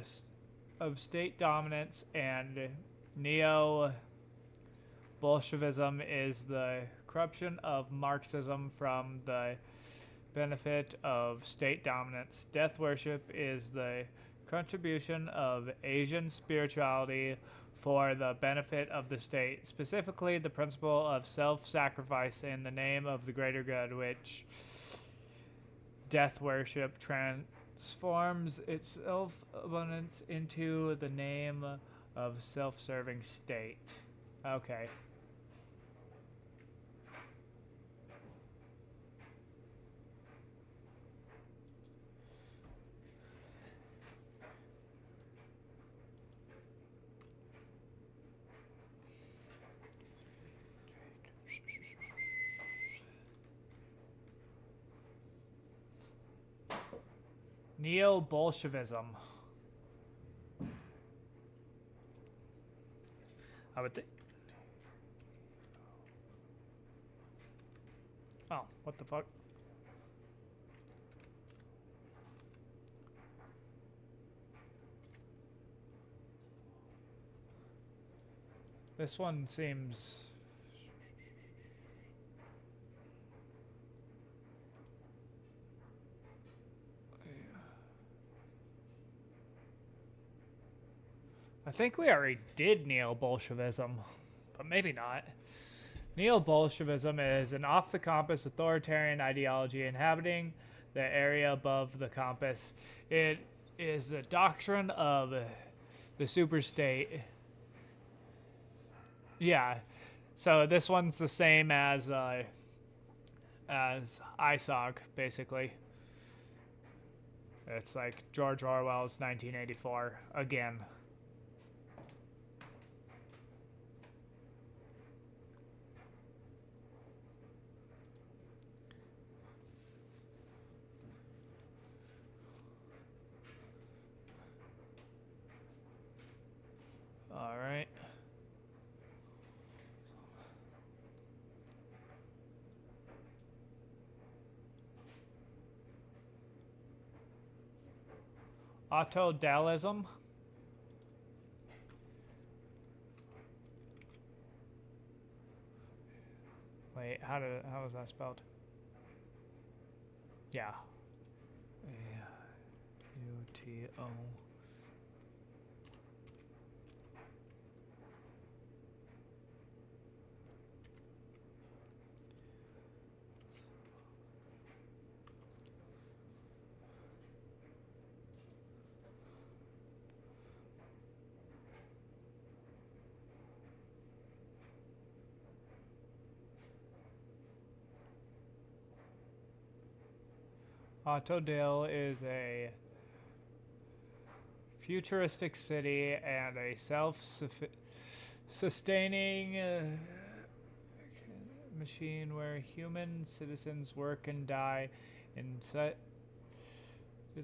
state dominance, and neo-Bolshevism is the corruption of Marxism from the benefit of state dominance. Death worship is the contribution of Asian spirituality for the benefit of the state, specifically the principle of self-sacrifice in the name of the greater good, which death worship transforms its self-abundance into the name of self-serving state. Okay. Neo-Bolshevism. I would think. Oh, what the fuck? This one seems... I think we already did neo-Bolshevism, but maybe not. Neo-Bolshevism is an off-the-compass authoritarian ideology inhabiting the area above the compass. It is the doctrine of the superstate. Yeah, So this one's the same as ISOG, basically. It's like George Orwell's 1984 again. All right. Autodalism. Wait, how was that spelled? Yeah. A-U-T-O. Autodale is a futuristic city and a self-sustaining machine where human citizens work and die it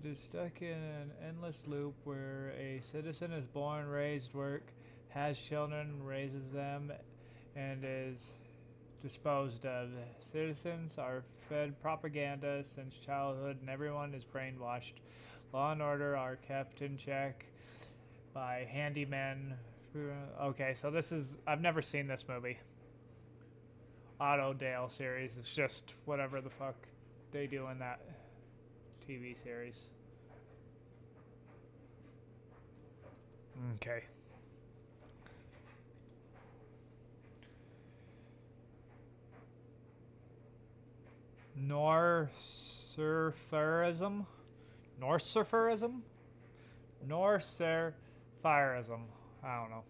is stuck in an endless loop where a citizen is born, raised, work, has children, raises them, and is disposed of. Citizens are fed propaganda since childhood and everyone is brainwashed. Law and order are kept in check by handymen. Okay, so this is, I've never seen this movie. Autodale series. It's just whatever the fuck they do in that TV series. Okay. Norsurferism? Norsurferism? Norsurferism. I don't know.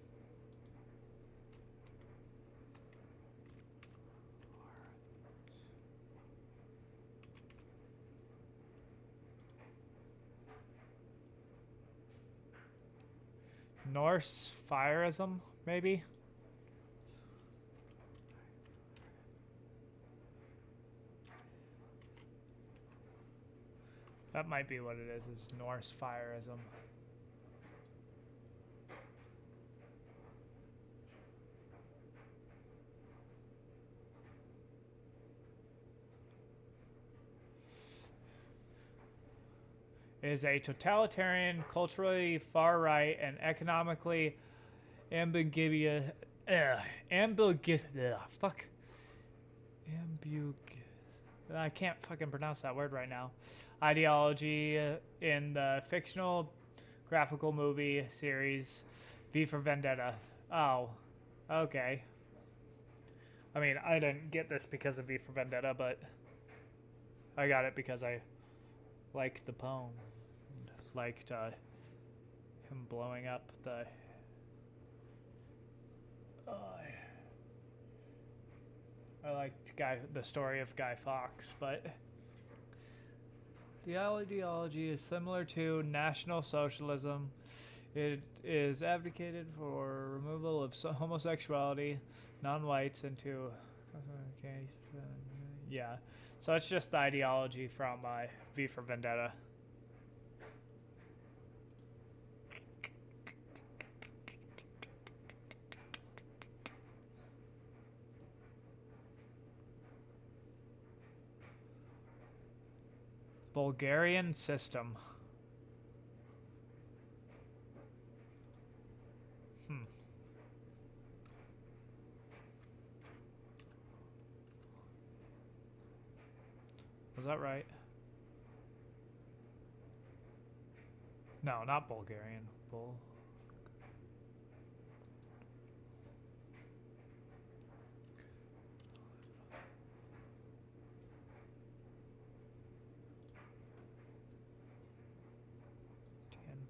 Norse fireism, maybe? That might be what it is Norse fireism. Is a totalitarian, culturally far-right, and economically ambiguous. I can't fucking pronounce that word right now. Ideology in the fictional graphical movie series V for Vendetta. Oh, okay. I mean, I didn't get this because of V for Vendetta, but I got it because I liked the poem. Liked him blowing up the I liked the story of Guy Fawkes, but the ideology is similar to National Socialism. It is advocated for removal of homosexuality, non-whites into yeah. So it's just the ideology from V for Vendetta. Bulgarian system. Was that right? No, not Bulgarian.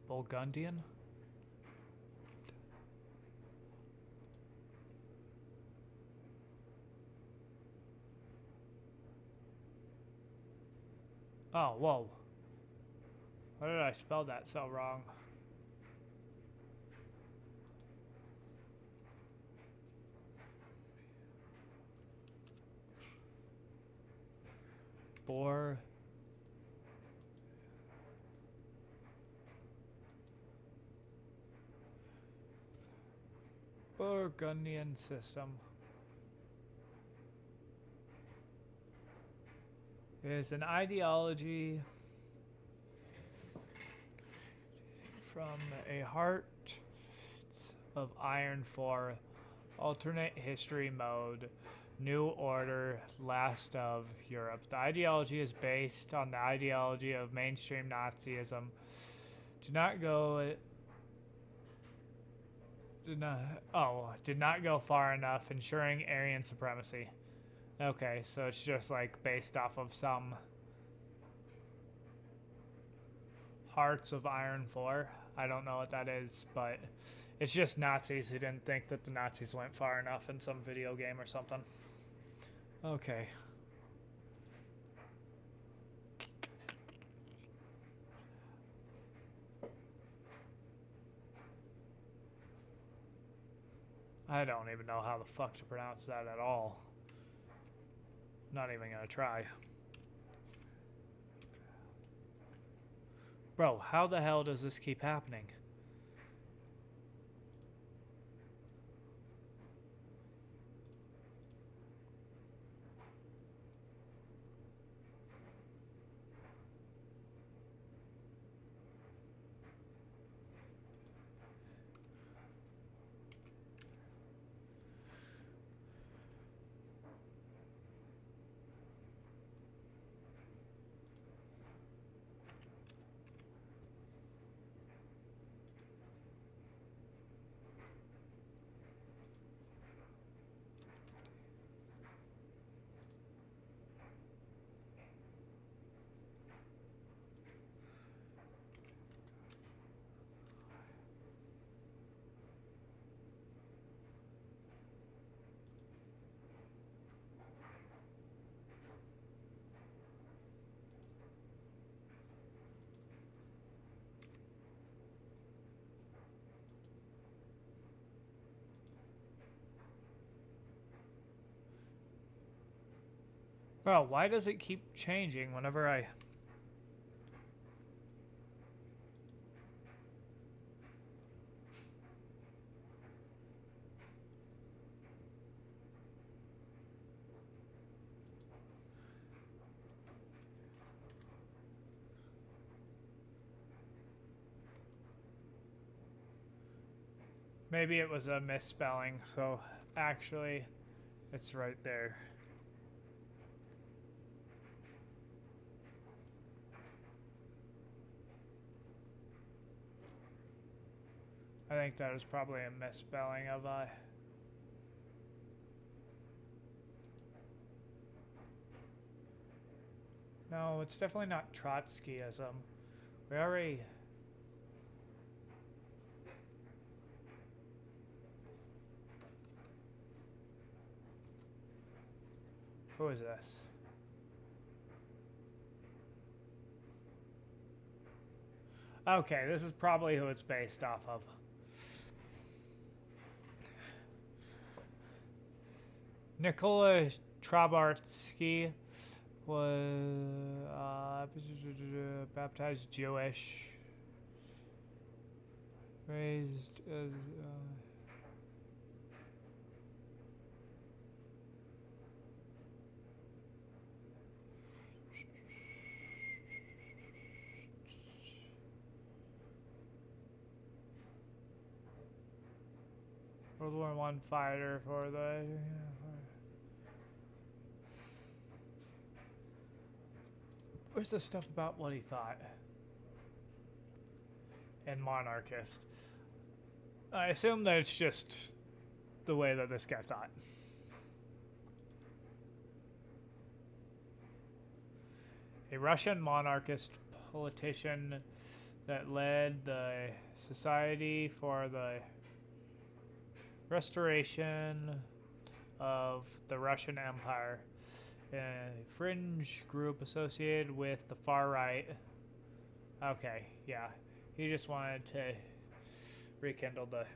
Bulgundian? Oh, whoa. Why did I spell that so wrong? Bor. Burgundian system. Is an ideology from a heart of iron for alternate history mode, new order, last of Europe. The ideology is based on the ideology of mainstream Nazism. Did not go far enough, ensuring Aryan supremacy. Okay, so it's just like based off of some Hearts of Iron 4. I don't know what that is, but it's just Nazis who didn't think that the Nazis went far enough in some video game or something. Okay. I don't even know how the fuck to pronounce that at all. Not even gonna try. Bro, how the hell does this keep happening? Bro, why does it keep changing whenever I... Maybe it was a misspelling, so actually it's right there. I think that was probably a misspelling of No, it's definitely not Trotskyism. We already... Who is this? Okay, this is probably who it's based off of. Nikola Trabartsky was baptized Jewish, raised as World War I fighter for the... Where's the stuff about what he thought? And monarchist. I assume that it's just the way that this guy thought. A Russian monarchist politician that led the Society for the Restoration of the Russian Empire, a fringe group associated with the far right. Okay, yeah. He just wanted to rekindle the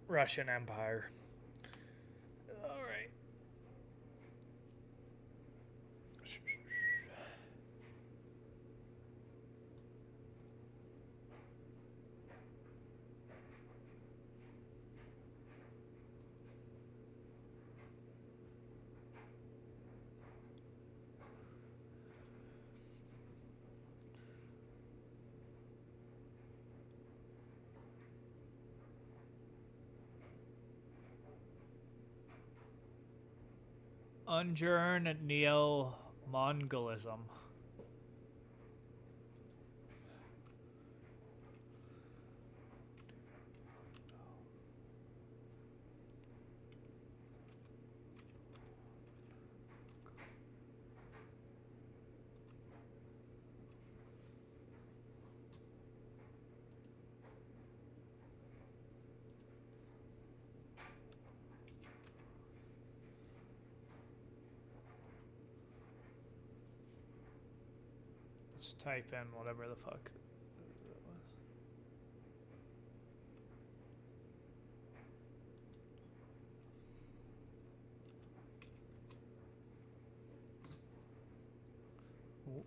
Russian Empire. All right. Unjern Neo-Mongolism. Let's type in whatever the fuck that was. Ooh.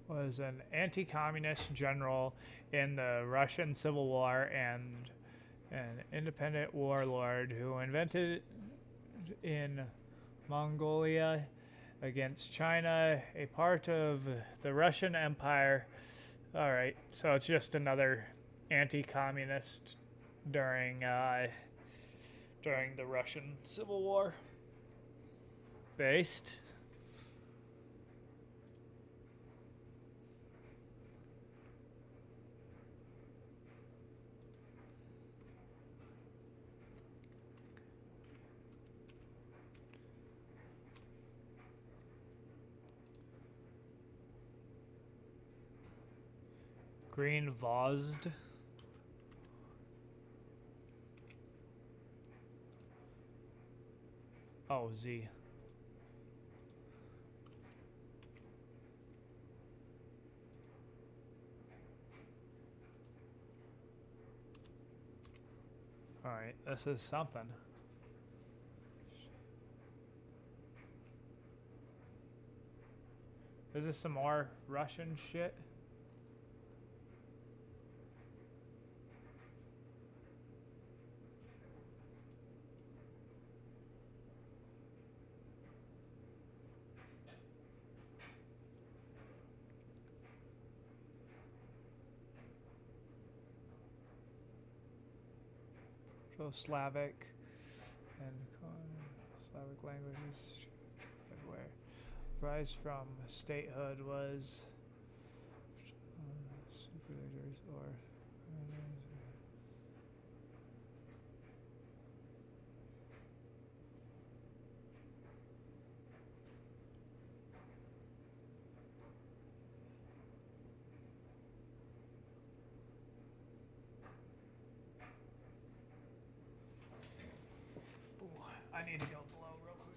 Was an anti-communist general in the Russian Civil War and an independent warlord who invented in Mongolia against China, a part of the Russian Empire. All right, so it's just another anti-communist during the Russian Civil War. Based. Green Vozd. Oh, Z. Alright, this is something. Is this some more Russian shit? Slavic and Slavic languages everywhere. Rise from statehood was super leaders or I need to go below real quick.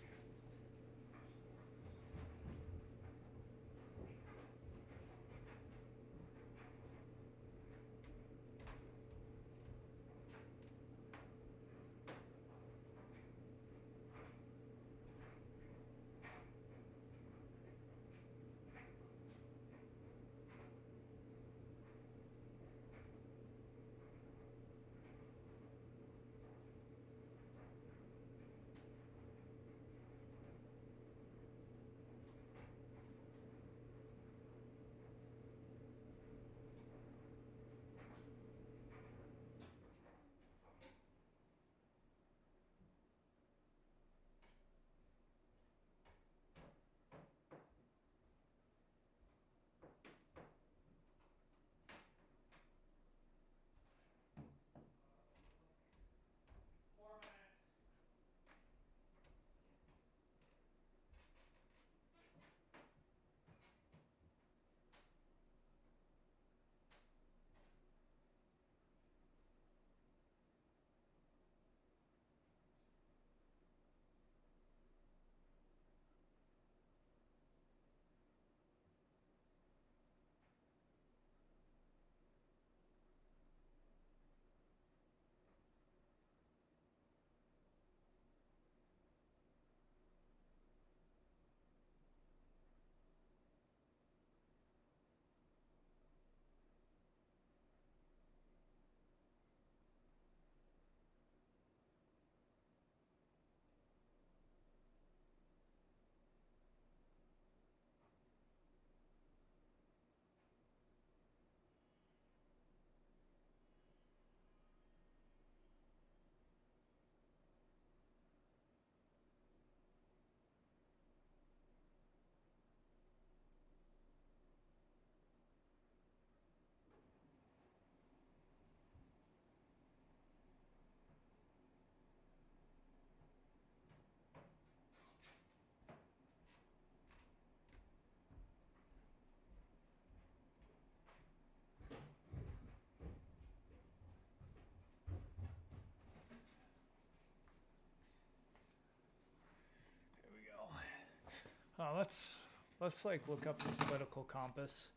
Oh, let's like look up the political compass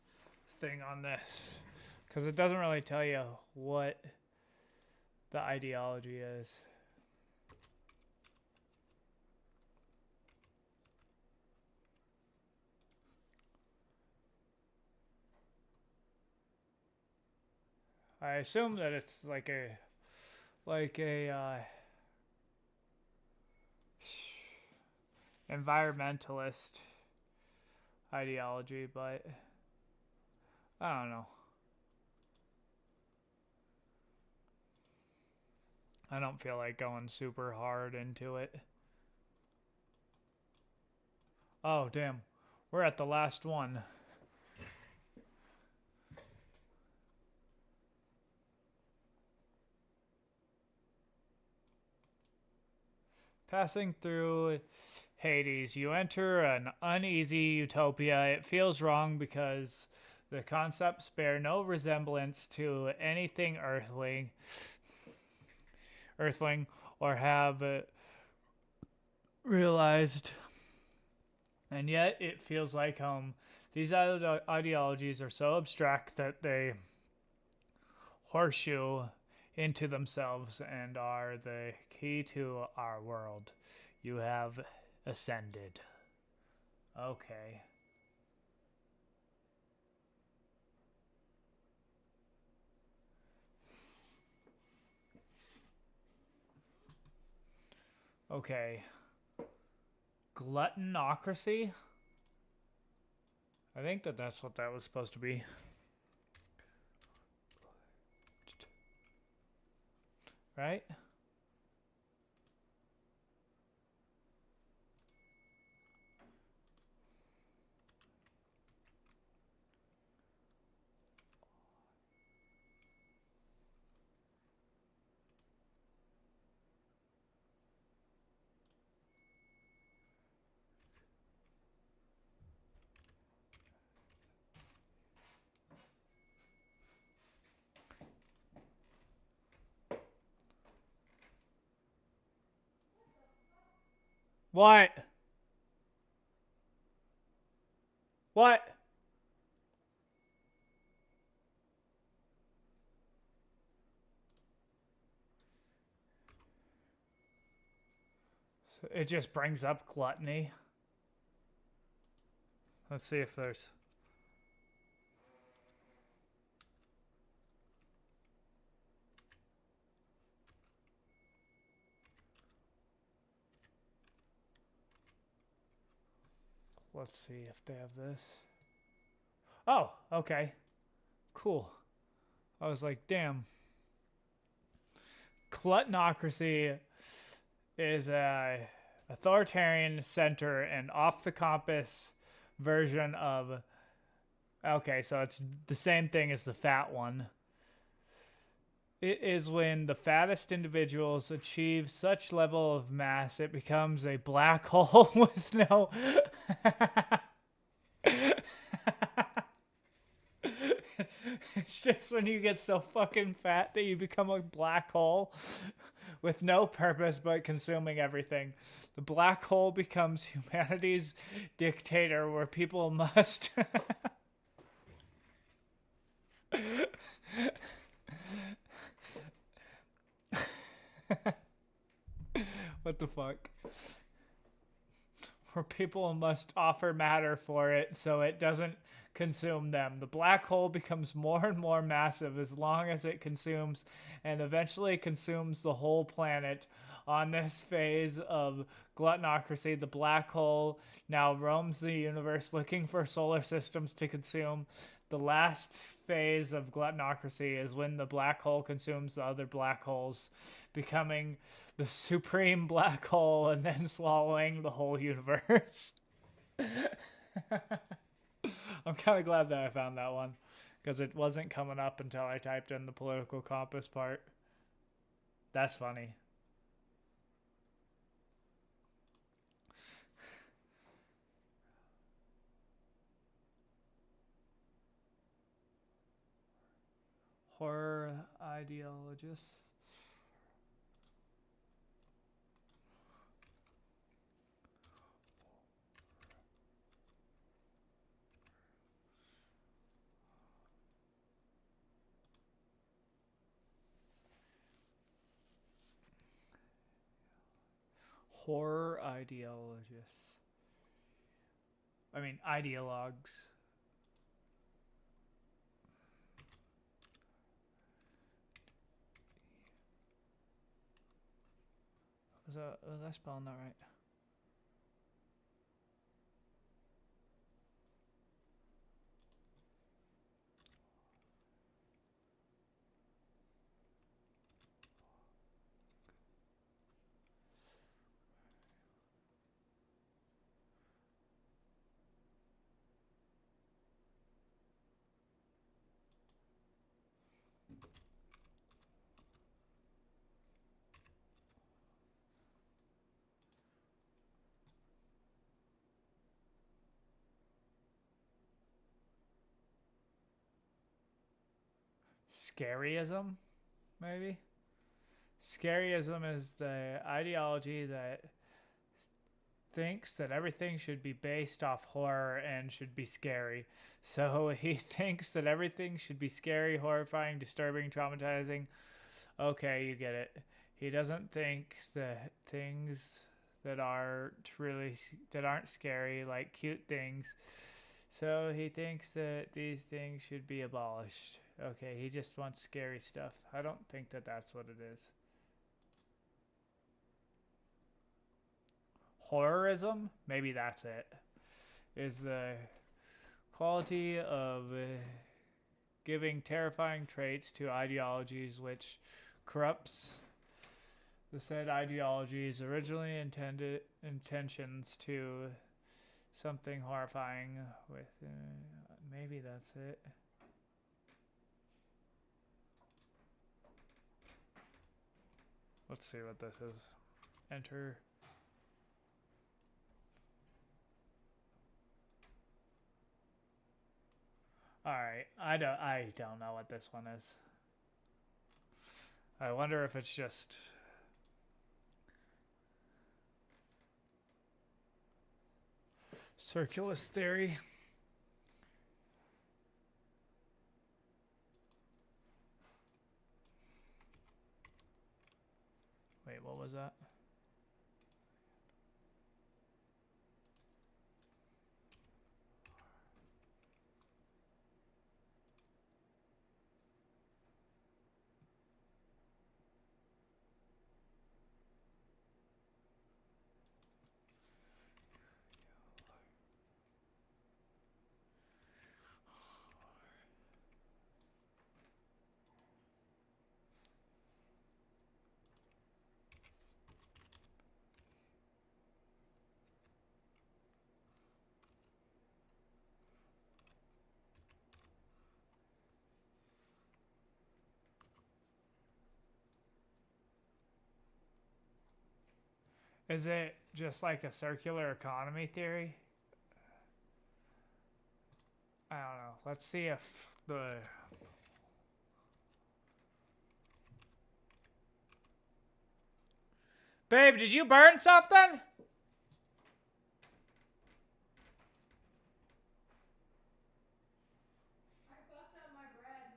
thing on this, because it doesn't really tell you what the ideology is. I assume that it's like a environmentalist ideology, but I don't know. I don't feel like going super hard into it. Oh, damn. We're at the last one. Passing through Hades, you enter an uneasy utopia. It feels wrong because the concepts bear no resemblance to anything earthling or have realized, and yet it feels like home. These ideologies are so abstract that they horseshoe into themselves and are the key to our world. You have ascended. Okay. Okay. Gluttonocracy? I think that's what that was supposed to be. Right? What? What? So it just brings up gluttony. Let's see if there's... Let's see if they have this. Oh, okay. Cool. I was like, damn. Gluttonocracy is a authoritarian center and off the compass version of... Okay, so it's the same thing as the fat one. It is when the fattest individuals achieve such level of mass, it becomes a black hole with no... It's just when you get so fucking fat that you become a black hole with no purpose but consuming everything. The black hole becomes humanity's dictator where people must... What the fuck? Where people must offer matter for it so it doesn't consume them. The black hole becomes more and more massive as long as it consumes and eventually consumes the whole planet. On this phase of gluttonocracy, the black hole now roams the universe looking for solar systems to consume. The last phase of gluttonocracy is when the black hole consumes the other black holes, becoming the supreme black hole and then swallowing the whole universe. I'm kind of glad that I found that one, because it wasn't coming up until I typed in the political compass part. That's funny. Horror ideologists. Horror ideologists. I mean, ideologues. Was I spelling that right? Scaryism, maybe? Scaryism is the ideology that thinks that everything should be based off horror and should be scary. So he thinks that everything should be scary, horrifying, disturbing, traumatizing. Okay, you get it. He doesn't think that things that aren't scary, like cute things. So he thinks that these things should be abolished. Okay, he just wants scary stuff. I don't think that that's what it is. Horrorism? Maybe that's it. Is the quality of giving terrifying traits to ideologies which corrupts the said ideologies originally intended intentions to something horrifying with maybe that's it. Let's see what this is. Enter. All right, I don't know what this one is. I wonder if it's just circulus theory. Wait, what was that? Is it just like a circular economy theory? I don't know. Let's see if the... Babe, did you burn something? I fucked up my bread.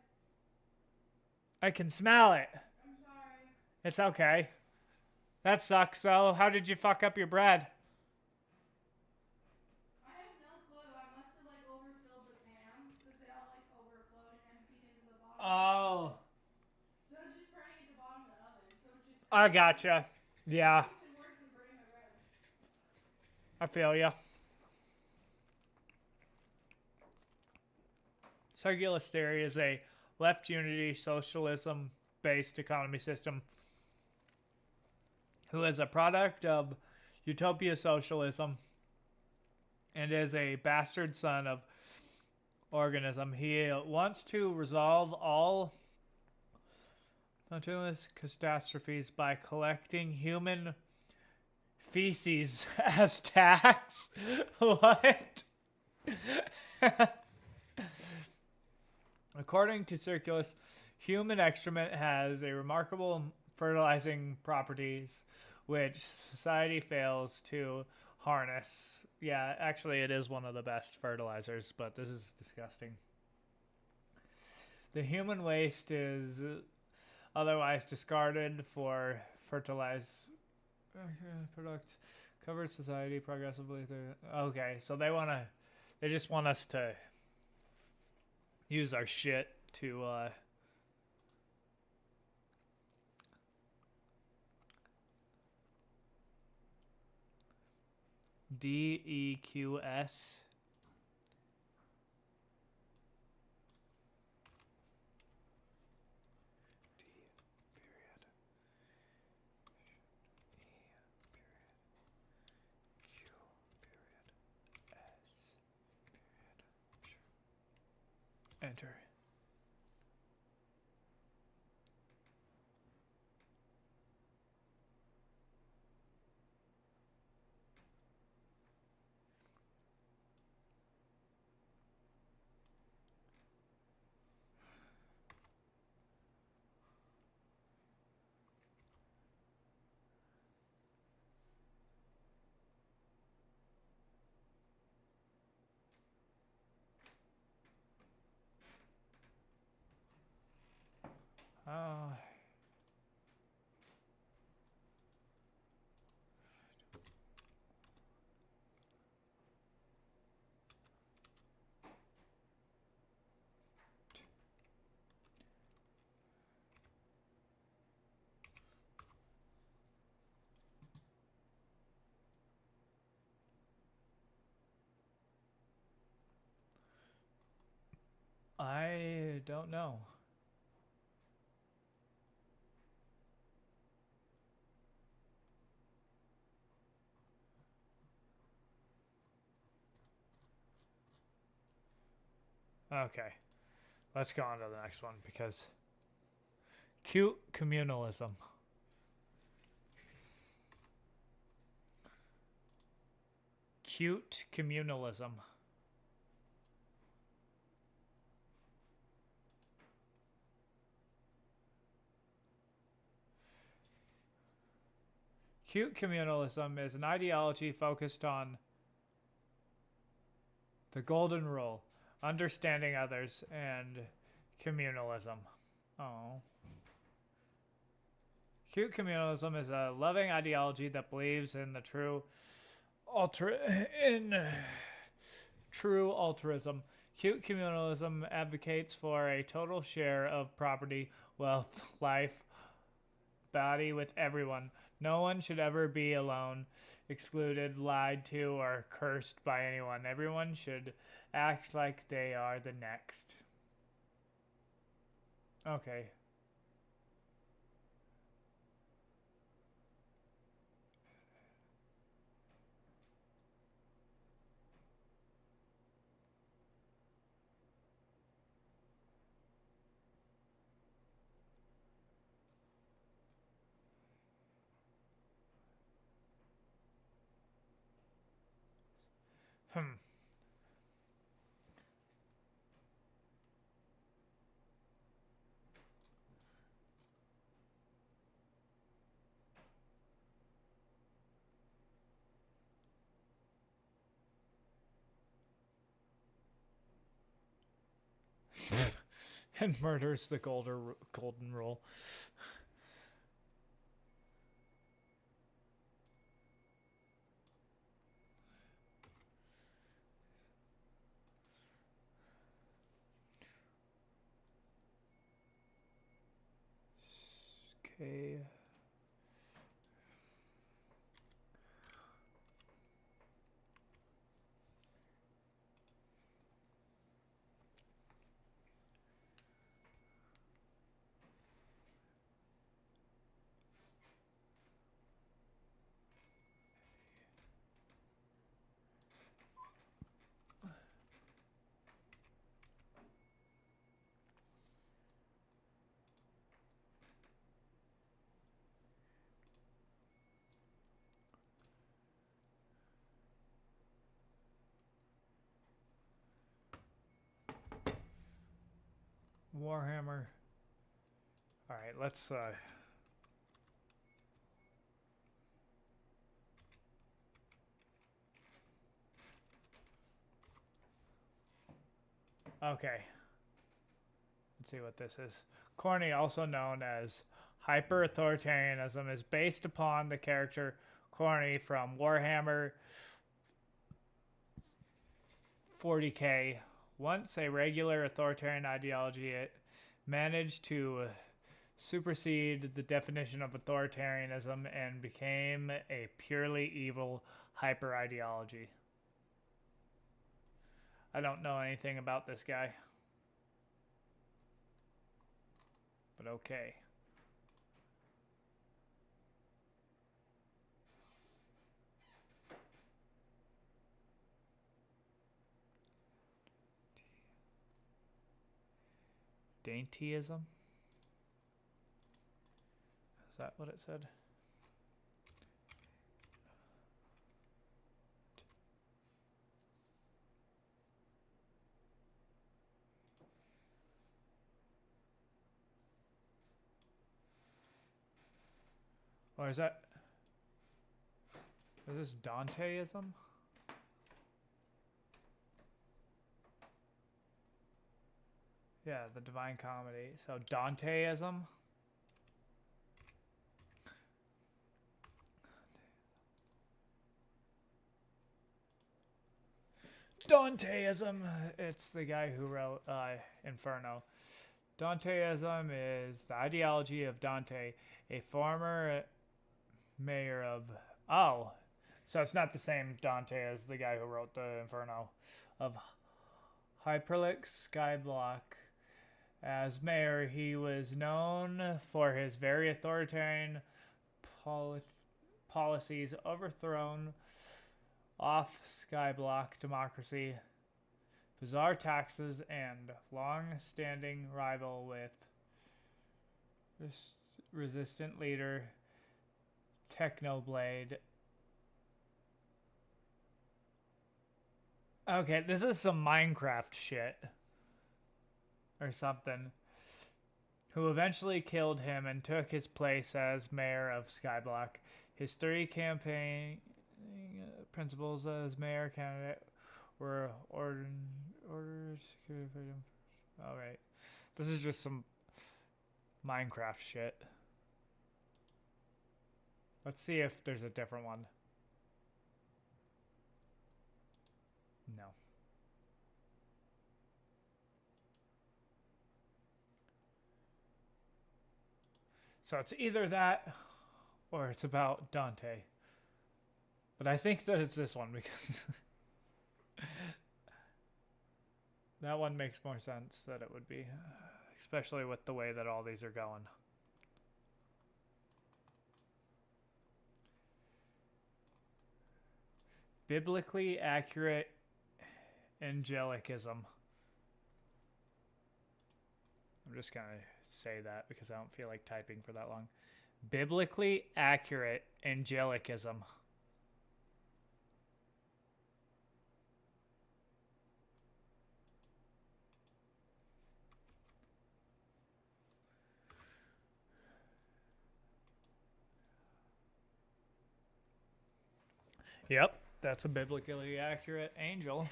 I can smell it. I'm sorry. It's okay. That sucks, though. How did you fuck up your bread? I have no clue. I must have like overfilled the pans because they all like overflowed and emptied into the bottom. Oh. So it's just burning at the bottom of the oven. So it's just. I gotcha. Yeah, It's worse than burning my bread. I feel ya. Circulus theory is a left unity socialism based economy system who is a product of utopia socialism and is a bastard son of organism. He wants to resolve all continuous catastrophes by collecting human feces as tax. What? According to Circulus, human excrement has a remarkable fertilizing properties which society fails to harness. Yeah, actually it is one of the best fertilizers, but this is disgusting. The human waste is otherwise discarded for fertilize product covers society progressively through. Okay, so they just want us to use our shit to DEQS. Enter. Oh. I don't know. Okay. Let's go on to the next one because cute communalism. Cute communalism. Cute communalism is an ideology focused on the golden rule, understanding others, and communalism. Oh. Cute communalism is a loving ideology that believes in the true altruism. Cute communalism advocates for a total share of property, wealth, life, body with everyone. No one should ever be alone, excluded, lied to, or cursed by anyone. Everyone should act like they are the next. Okay. And murders the golden rule. Okay. Warhammer. All right, let's okay. Let's see what this is. Corny, also known as hyper-authoritarianism, is based upon the character Corny from Warhammer 40k. Once a regular authoritarian ideology, it managed to supersede the definition of authoritarianism and became a purely evil hyper-ideology. I don't know anything about this guy. But okay. Daintyism? Is that what it said? Or is this Danteism? Yeah, the Divine Comedy. So Danteism? Danteism. It's the guy who wrote Inferno. Danteism is the ideology of Dante, a former mayor of... Oh, so it's not the same Dante as the guy who wrote the Inferno. Of Hyperlix Skyblock. As mayor, he was known for his very authoritarian policies, overthrown off Skyblock democracy, bizarre taxes, and long-standing rival with resistant leader Technoblade. Okay, this is some Minecraft shit. Or something. Who eventually killed him and took his place as mayor of Skyblock. His three campaign principles as mayor candidate were order, security, freedom. Alright. This is just some Minecraft shit. Let's see if there's a different one. No. So it's either that or it's about Dante. But I think that it's this one because that one makes more sense that it would be, especially with the way that all these are going. Biblically accurate angelicism. I'm just going to say that because I don't feel like typing for that long. Biblically accurate angelicism. Yep, that's a biblically accurate angel.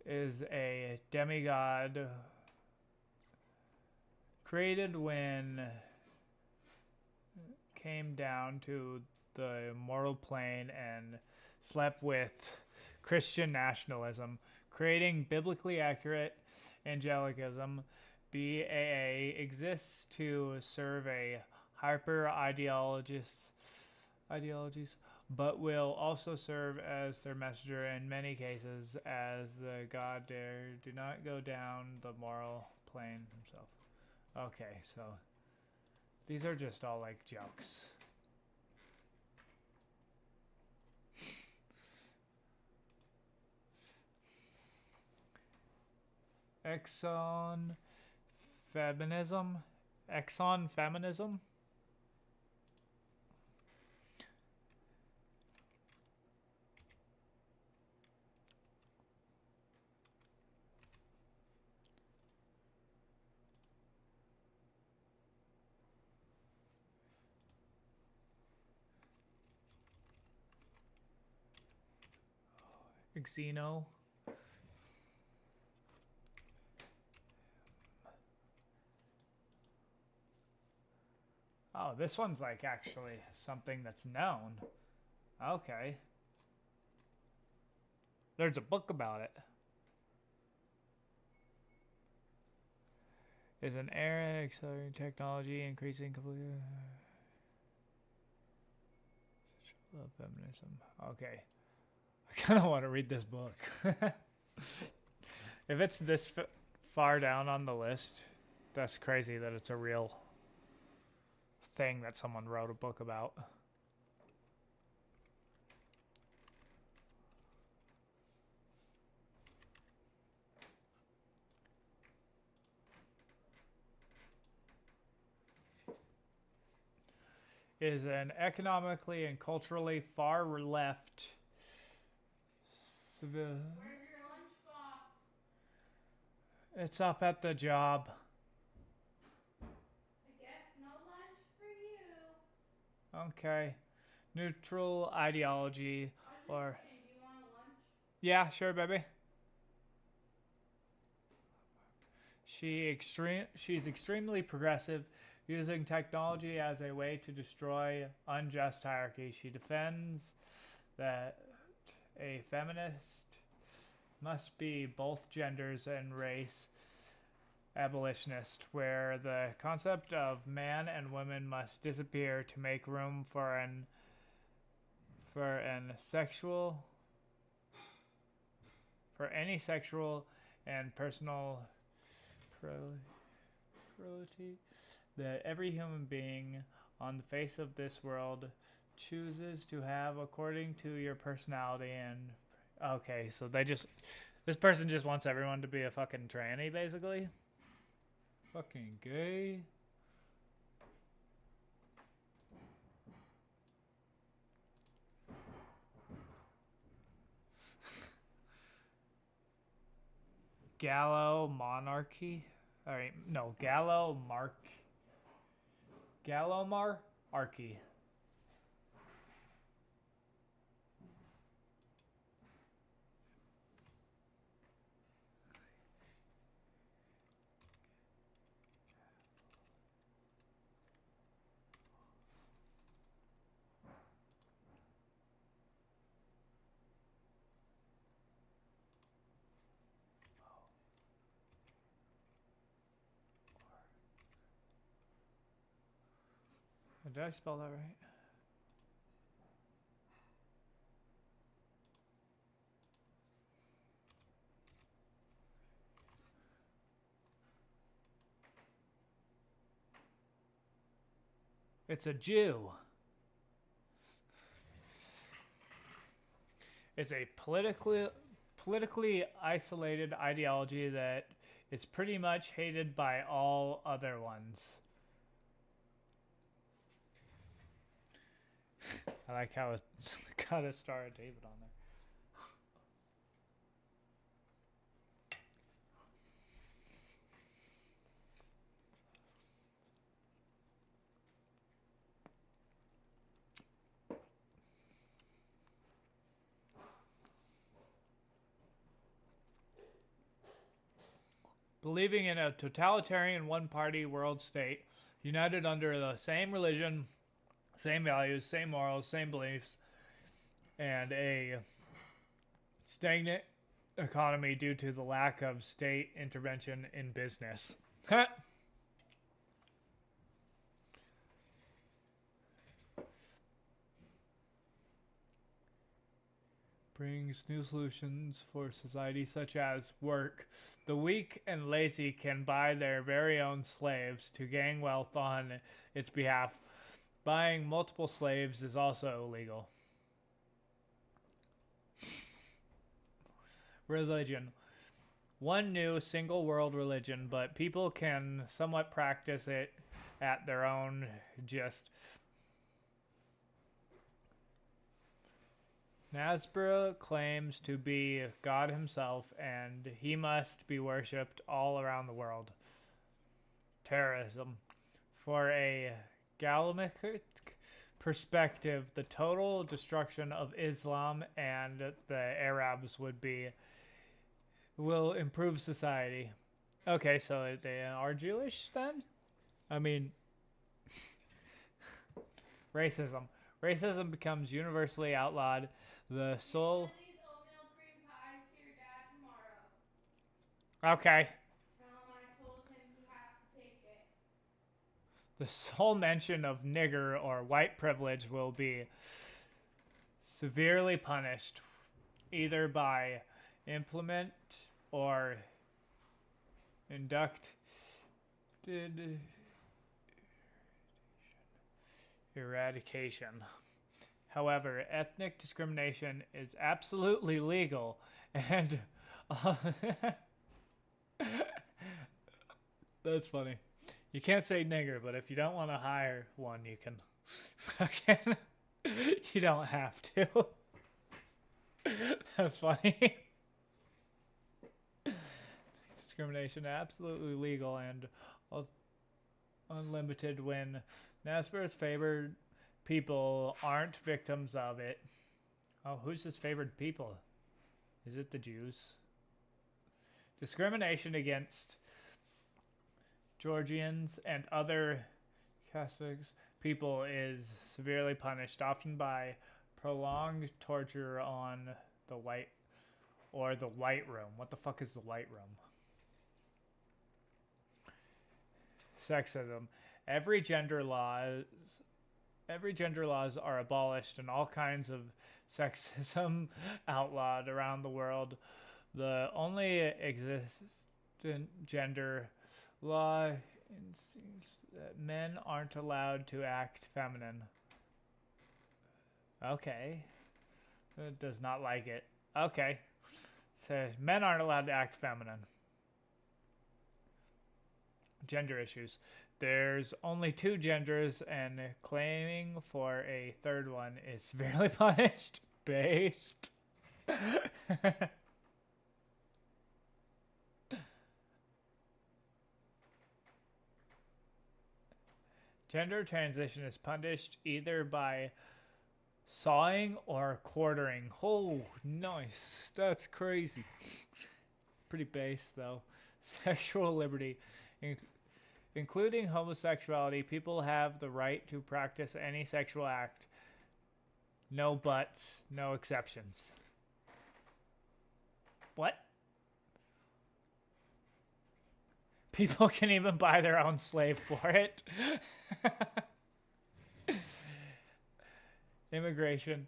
Is a demigod created when came down to the mortal plane and slept with Christian nationalism, creating biblically accurate angelicism. BAA exists to serve a hyper ideologies, but will also serve as their messenger in many cases as the god do not go down the moral plane himself. Okay, so these are just all like jokes. Exxon feminism? Exxon feminism? Xeno. this one's like actually something that's known. Okay. There's a book about it. Is an era accelerating technology, increasing completely. Feminism. Okay. I kind of want to read this book. If it's this far down on the list, that's crazy that it's a real thing that someone wrote a book about. Is an economically and culturally far left civil. Where's your lunchbox? It's up at the job. I guess no lunch for you. Okay. Neutral ideology or Hey, do you want a lunch? yeah, sure, baby. She's extremely progressive, using technology as a way to destroy unjust hierarchy. She defends that a feminist must be both genders and race abolitionist, where the concept of man and woman must disappear to make room for an any sexual and personal plurality that every human being on the face of this world chooses to have according to your personality. And okay, so this person just wants everyone to be a fucking tranny, basically. Fucking gay. Gallo monarchy. All right, no, Gallomarchy. Did I spell that right? It's a Jew. It's a politically isolated ideology that is pretty much hated by all other ones. I like how it's got a Star of David on there. Believing in a totalitarian one-party world state, united under the same religion, same values, same morals, same beliefs, and a stagnant economy due to the lack of state intervention in business. Brings new solutions for society such as work. The weak and lazy can buy their very own slaves to gain wealth on its behalf. Buying multiple slaves is also illegal. Religion. One new single world religion, but people can somewhat practice it at their own gist. Nasbra claims to be God himself, and he must be worshipped all around the world. Terrorism. For a Galamic perspective, the total destruction of Islam and the Arabs will improve society. Okay, so they are Jewish then? I mean, Racism. Racism becomes universally outlawed. The sole... These oatmeal cream pies to your dad tomorrow. Okay. Tell him I told him he has to take it. The sole mention of nigger or white privilege will be severely punished, either by implement or inducted eradication. However, ethnic discrimination is absolutely legal and that's funny. You can't say nigger, but if you don't want to hire one, you can fucking you don't have to. That's funny. Discrimination absolutely legal and unlimited when Nasper's favored people aren't victims of it. Oh, who's his favored people? Is it the Jews? Discrimination against Georgians and other Catholics people is severely punished, often by prolonged torture on the white room. What the fuck is the white room? Sexism. Every gender laws are abolished and all kinds of sexism outlawed around the world. The only existent gender law insists that men aren't allowed to act feminine. Okay. It does not like it. Okay. So men aren't allowed to act feminine. Gender issues. There's only two genders, and claiming for a third one is severely punished. Based. Gender transition is punished either by sawing or quartering. Oh, nice. That's crazy. Pretty base, though. Sexual liberty. Including homosexuality, people have the right to practice any sexual act. No buts, no exceptions. What? People can even buy their own slave for it. Immigration.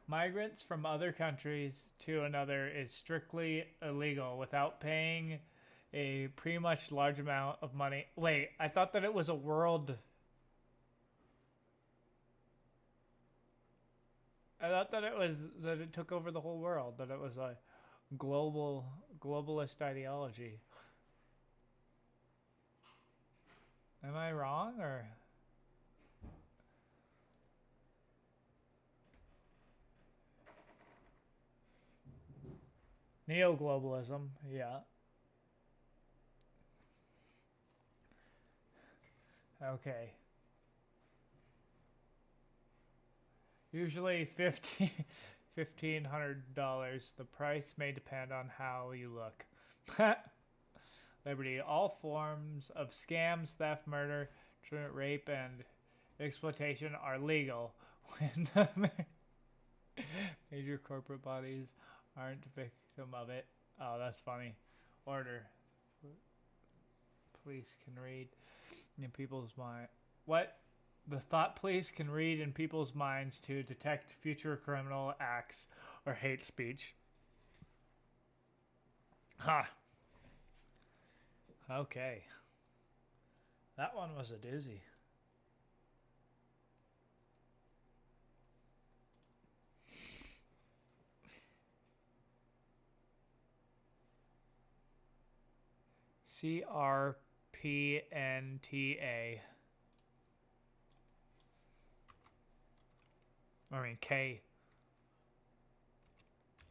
Migrants from other countries to another is strictly illegal without paying a pretty much large amount of money. Wait, I thought that it was a world. I thought that it took over the whole world, that it was a globalist ideology. Am I wrong or? Neo-globalism, yeah. Okay. Usually $1,500. The price may depend on how you look. Liberty. All forms of scams, theft, murder, rape, and exploitation are legal when the major corporate bodies aren't victim of it. Oh, that's funny. Order. Police can read in people's mind. What? The thought police can read in people's minds to detect future criminal acts or hate speech. Huh. Okay. That one was a doozy. CRPNTA. I mean K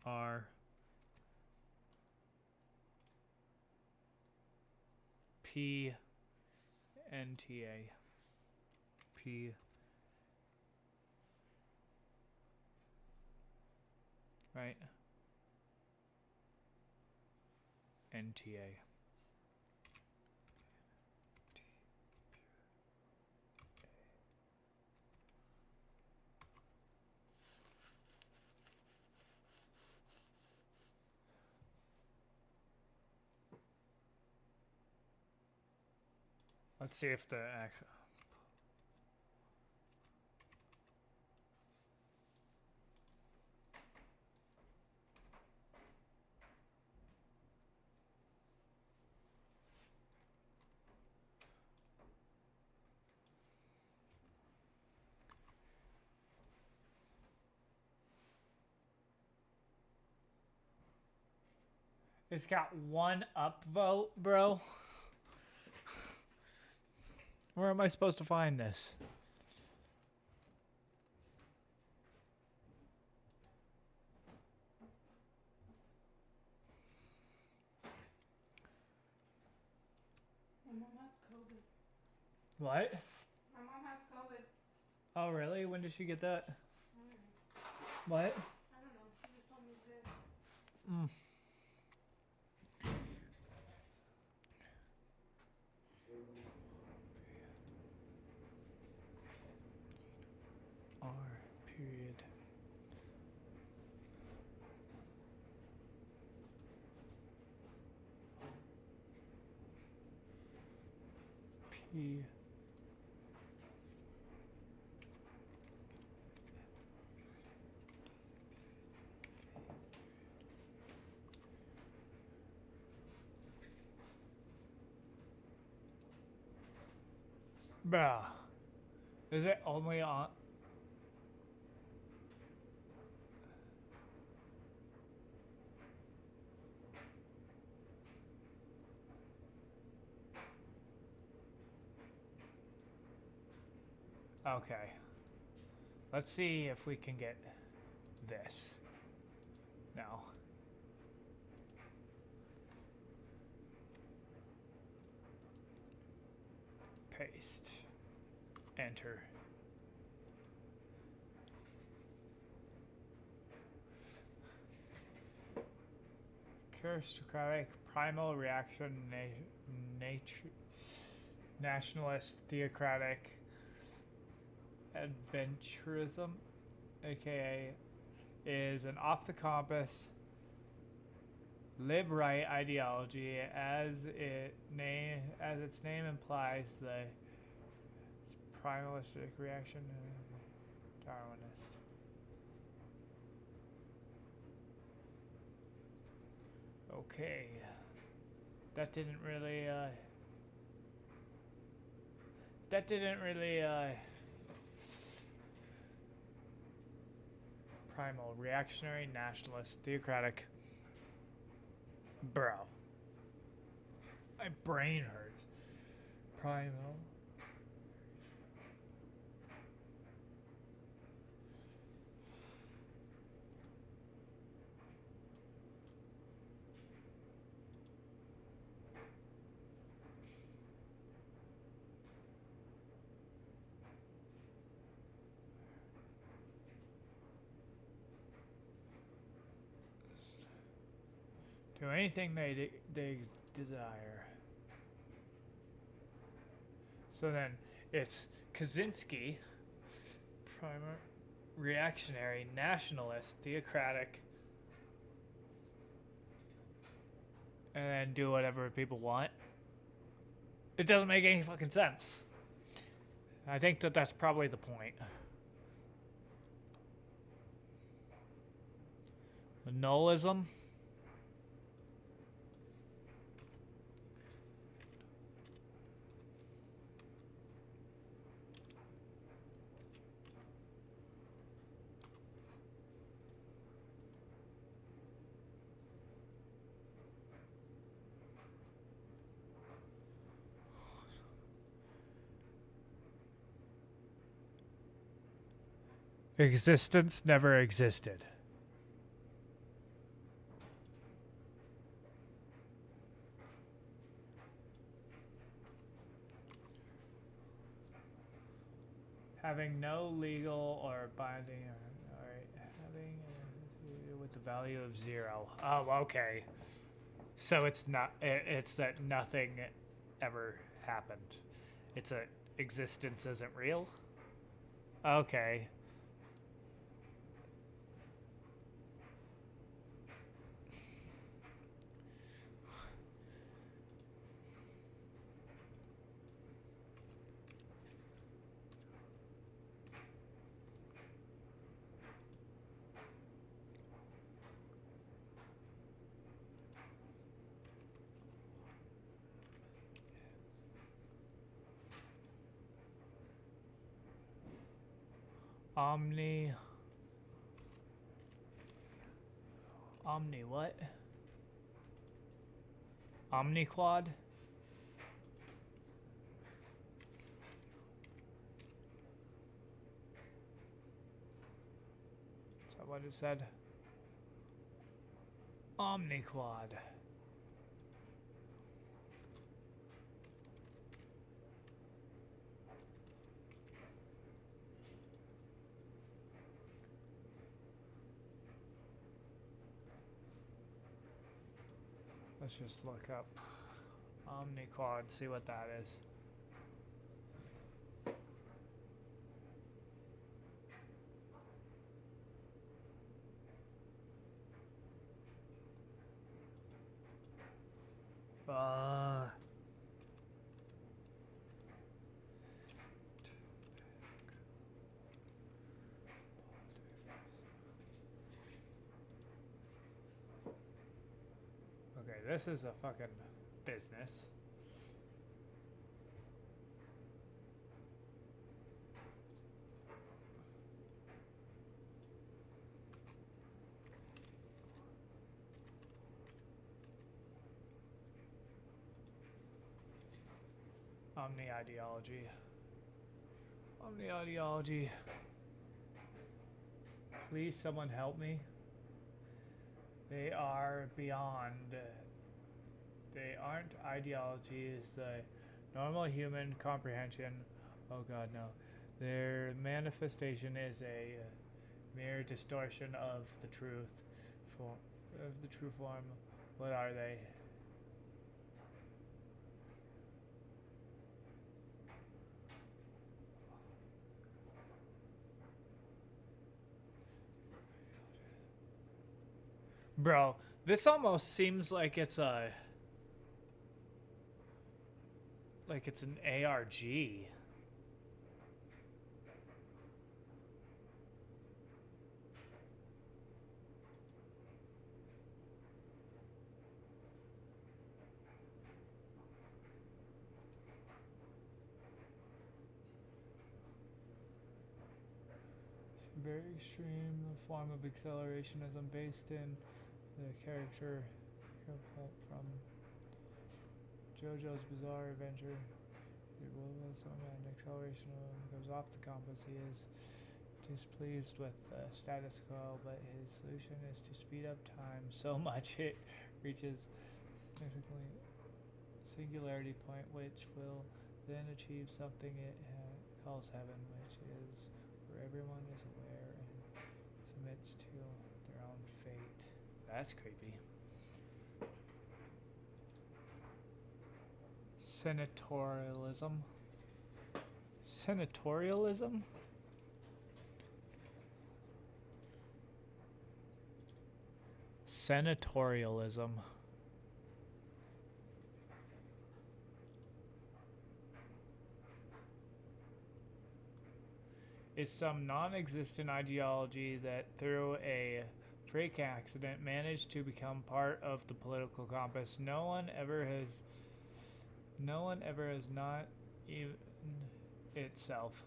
R P N T A P right NTA. Let's see if the actual. It's got one upvote, bro. Where am I supposed to find this? My mom has COVID. What? My mom has COVID. Oh, really? When did she get that? I don't know. What? I don't know. She just told me today. R period. P. Bruh. Is it only on? Okay. Let's see if we can get this. No. Paste. Enter. Aristocratic primal reaction nationalist theocratic adventurism, aka is an off the compass lib-right ideology as its name implies. The primalistic reaction Darwinist. Okay, that didn't really primal reactionary nationalist theocratic. Bro, my brain hurts. Primal. Do anything they desire. So then it's Kaczynski, primer, reactionary, nationalist, theocratic, and then do whatever people want. It doesn't make any fucking sense. I think that that's probably the point. The nullism. Existence never existed. Having no legal or binding, alright, having with the value of 0. Oh, okay. So it's not, it's that nothing ever happened. It's a existence isn't real? Okay. Omni what? Omniquad? Is that what it said? Omniquad. Let's just look up Omniquad, see what that is. Okay, this is a fucking business. Omni ideology. Omni ideology. Please, someone help me. They are beyond. They aren't ideologies. The normal human comprehension. Oh God, no. Their manifestation is a mere distortion of the truth. Of the true form. What are they? Bro, this almost seems like it's a... like it's an ARG. Very extreme form of accelerationism based in the character from JoJo's Bizarre Adventure. The globalism and acceleration goes off the compass. He is displeased with the status quo, but his solution is to speed up time so much it reaches significantly singularity point, which will then achieve something it calls heaven, which is where everyone is aware and submits to their own fate. That's creepy. Senatorialism. Senatorialism? Senatorialism. Is some non-existent ideology that through a freak accident managed to become part of the political compass. No one ever has not even itself.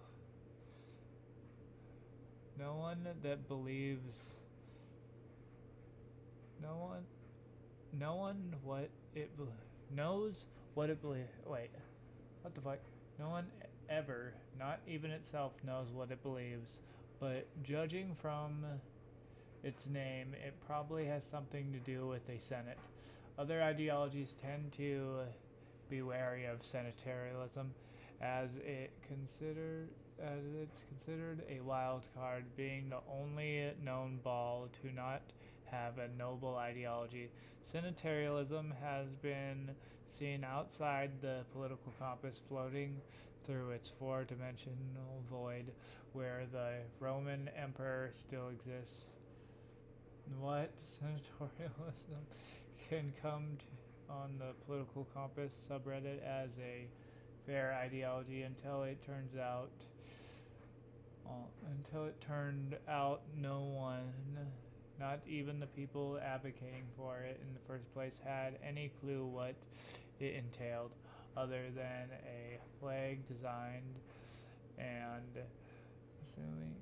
No one that believes knows what it believes. Wait, what the fuck? No one ever, not even itself, knows what it believes, but judging from its name, it probably has something to do with a senate. Other ideologies tend to be wary of senatorialism, as it's considered a wild card, being the only known ball to not have a noble ideology. Senatorialism has been seen outside the political compass, floating through its four-dimensional void, where the Roman emperor still exists. What? Senatorialism can come on the political compass subreddit as a fair ideology until it turned out no one, not even the people advocating for it in the first place, had any clue what it entailed, other than a flag designed and assuming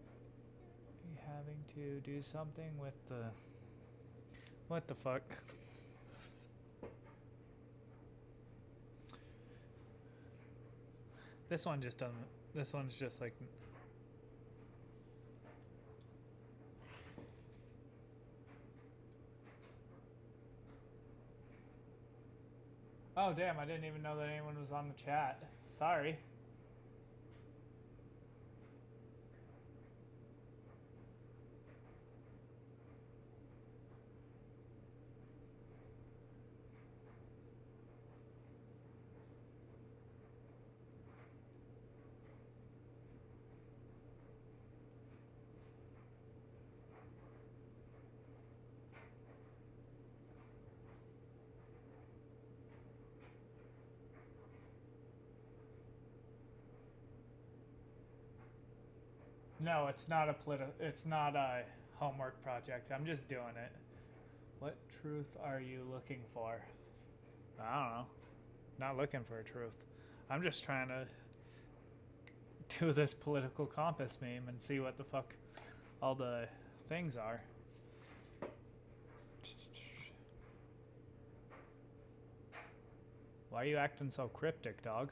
having to do something with the... What the fuck? This one just doesn't... This one's just like... Oh damn, I didn't even know that anyone was on the chat. Sorry. No, it's not a it's not a homework project. I'm just doing it. What truth are you looking for? I don't know. Not looking for a truth. I'm just trying to do this political compass meme and see what the fuck all the things are. Why are you acting so cryptic, dog?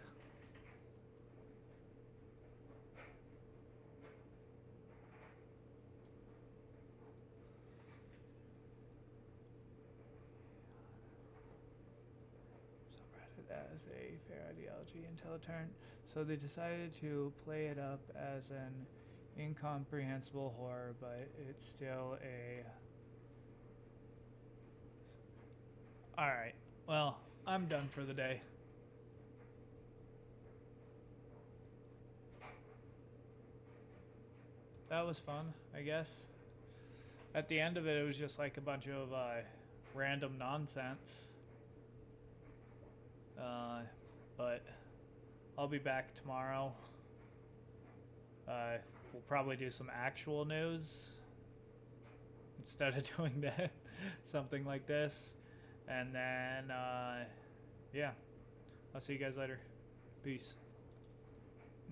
As a fair ideology until it turned, so they decided to play it up as an incomprehensible horror, but it's still a... Alright, well, I'm done for the day. That was fun, I guess. At the end of it, it was just like a bunch of random nonsense. But I'll be back tomorrow. We'll probably do some actual news instead of doing that, something like this. And then, yeah, I'll see you guys later. Peace.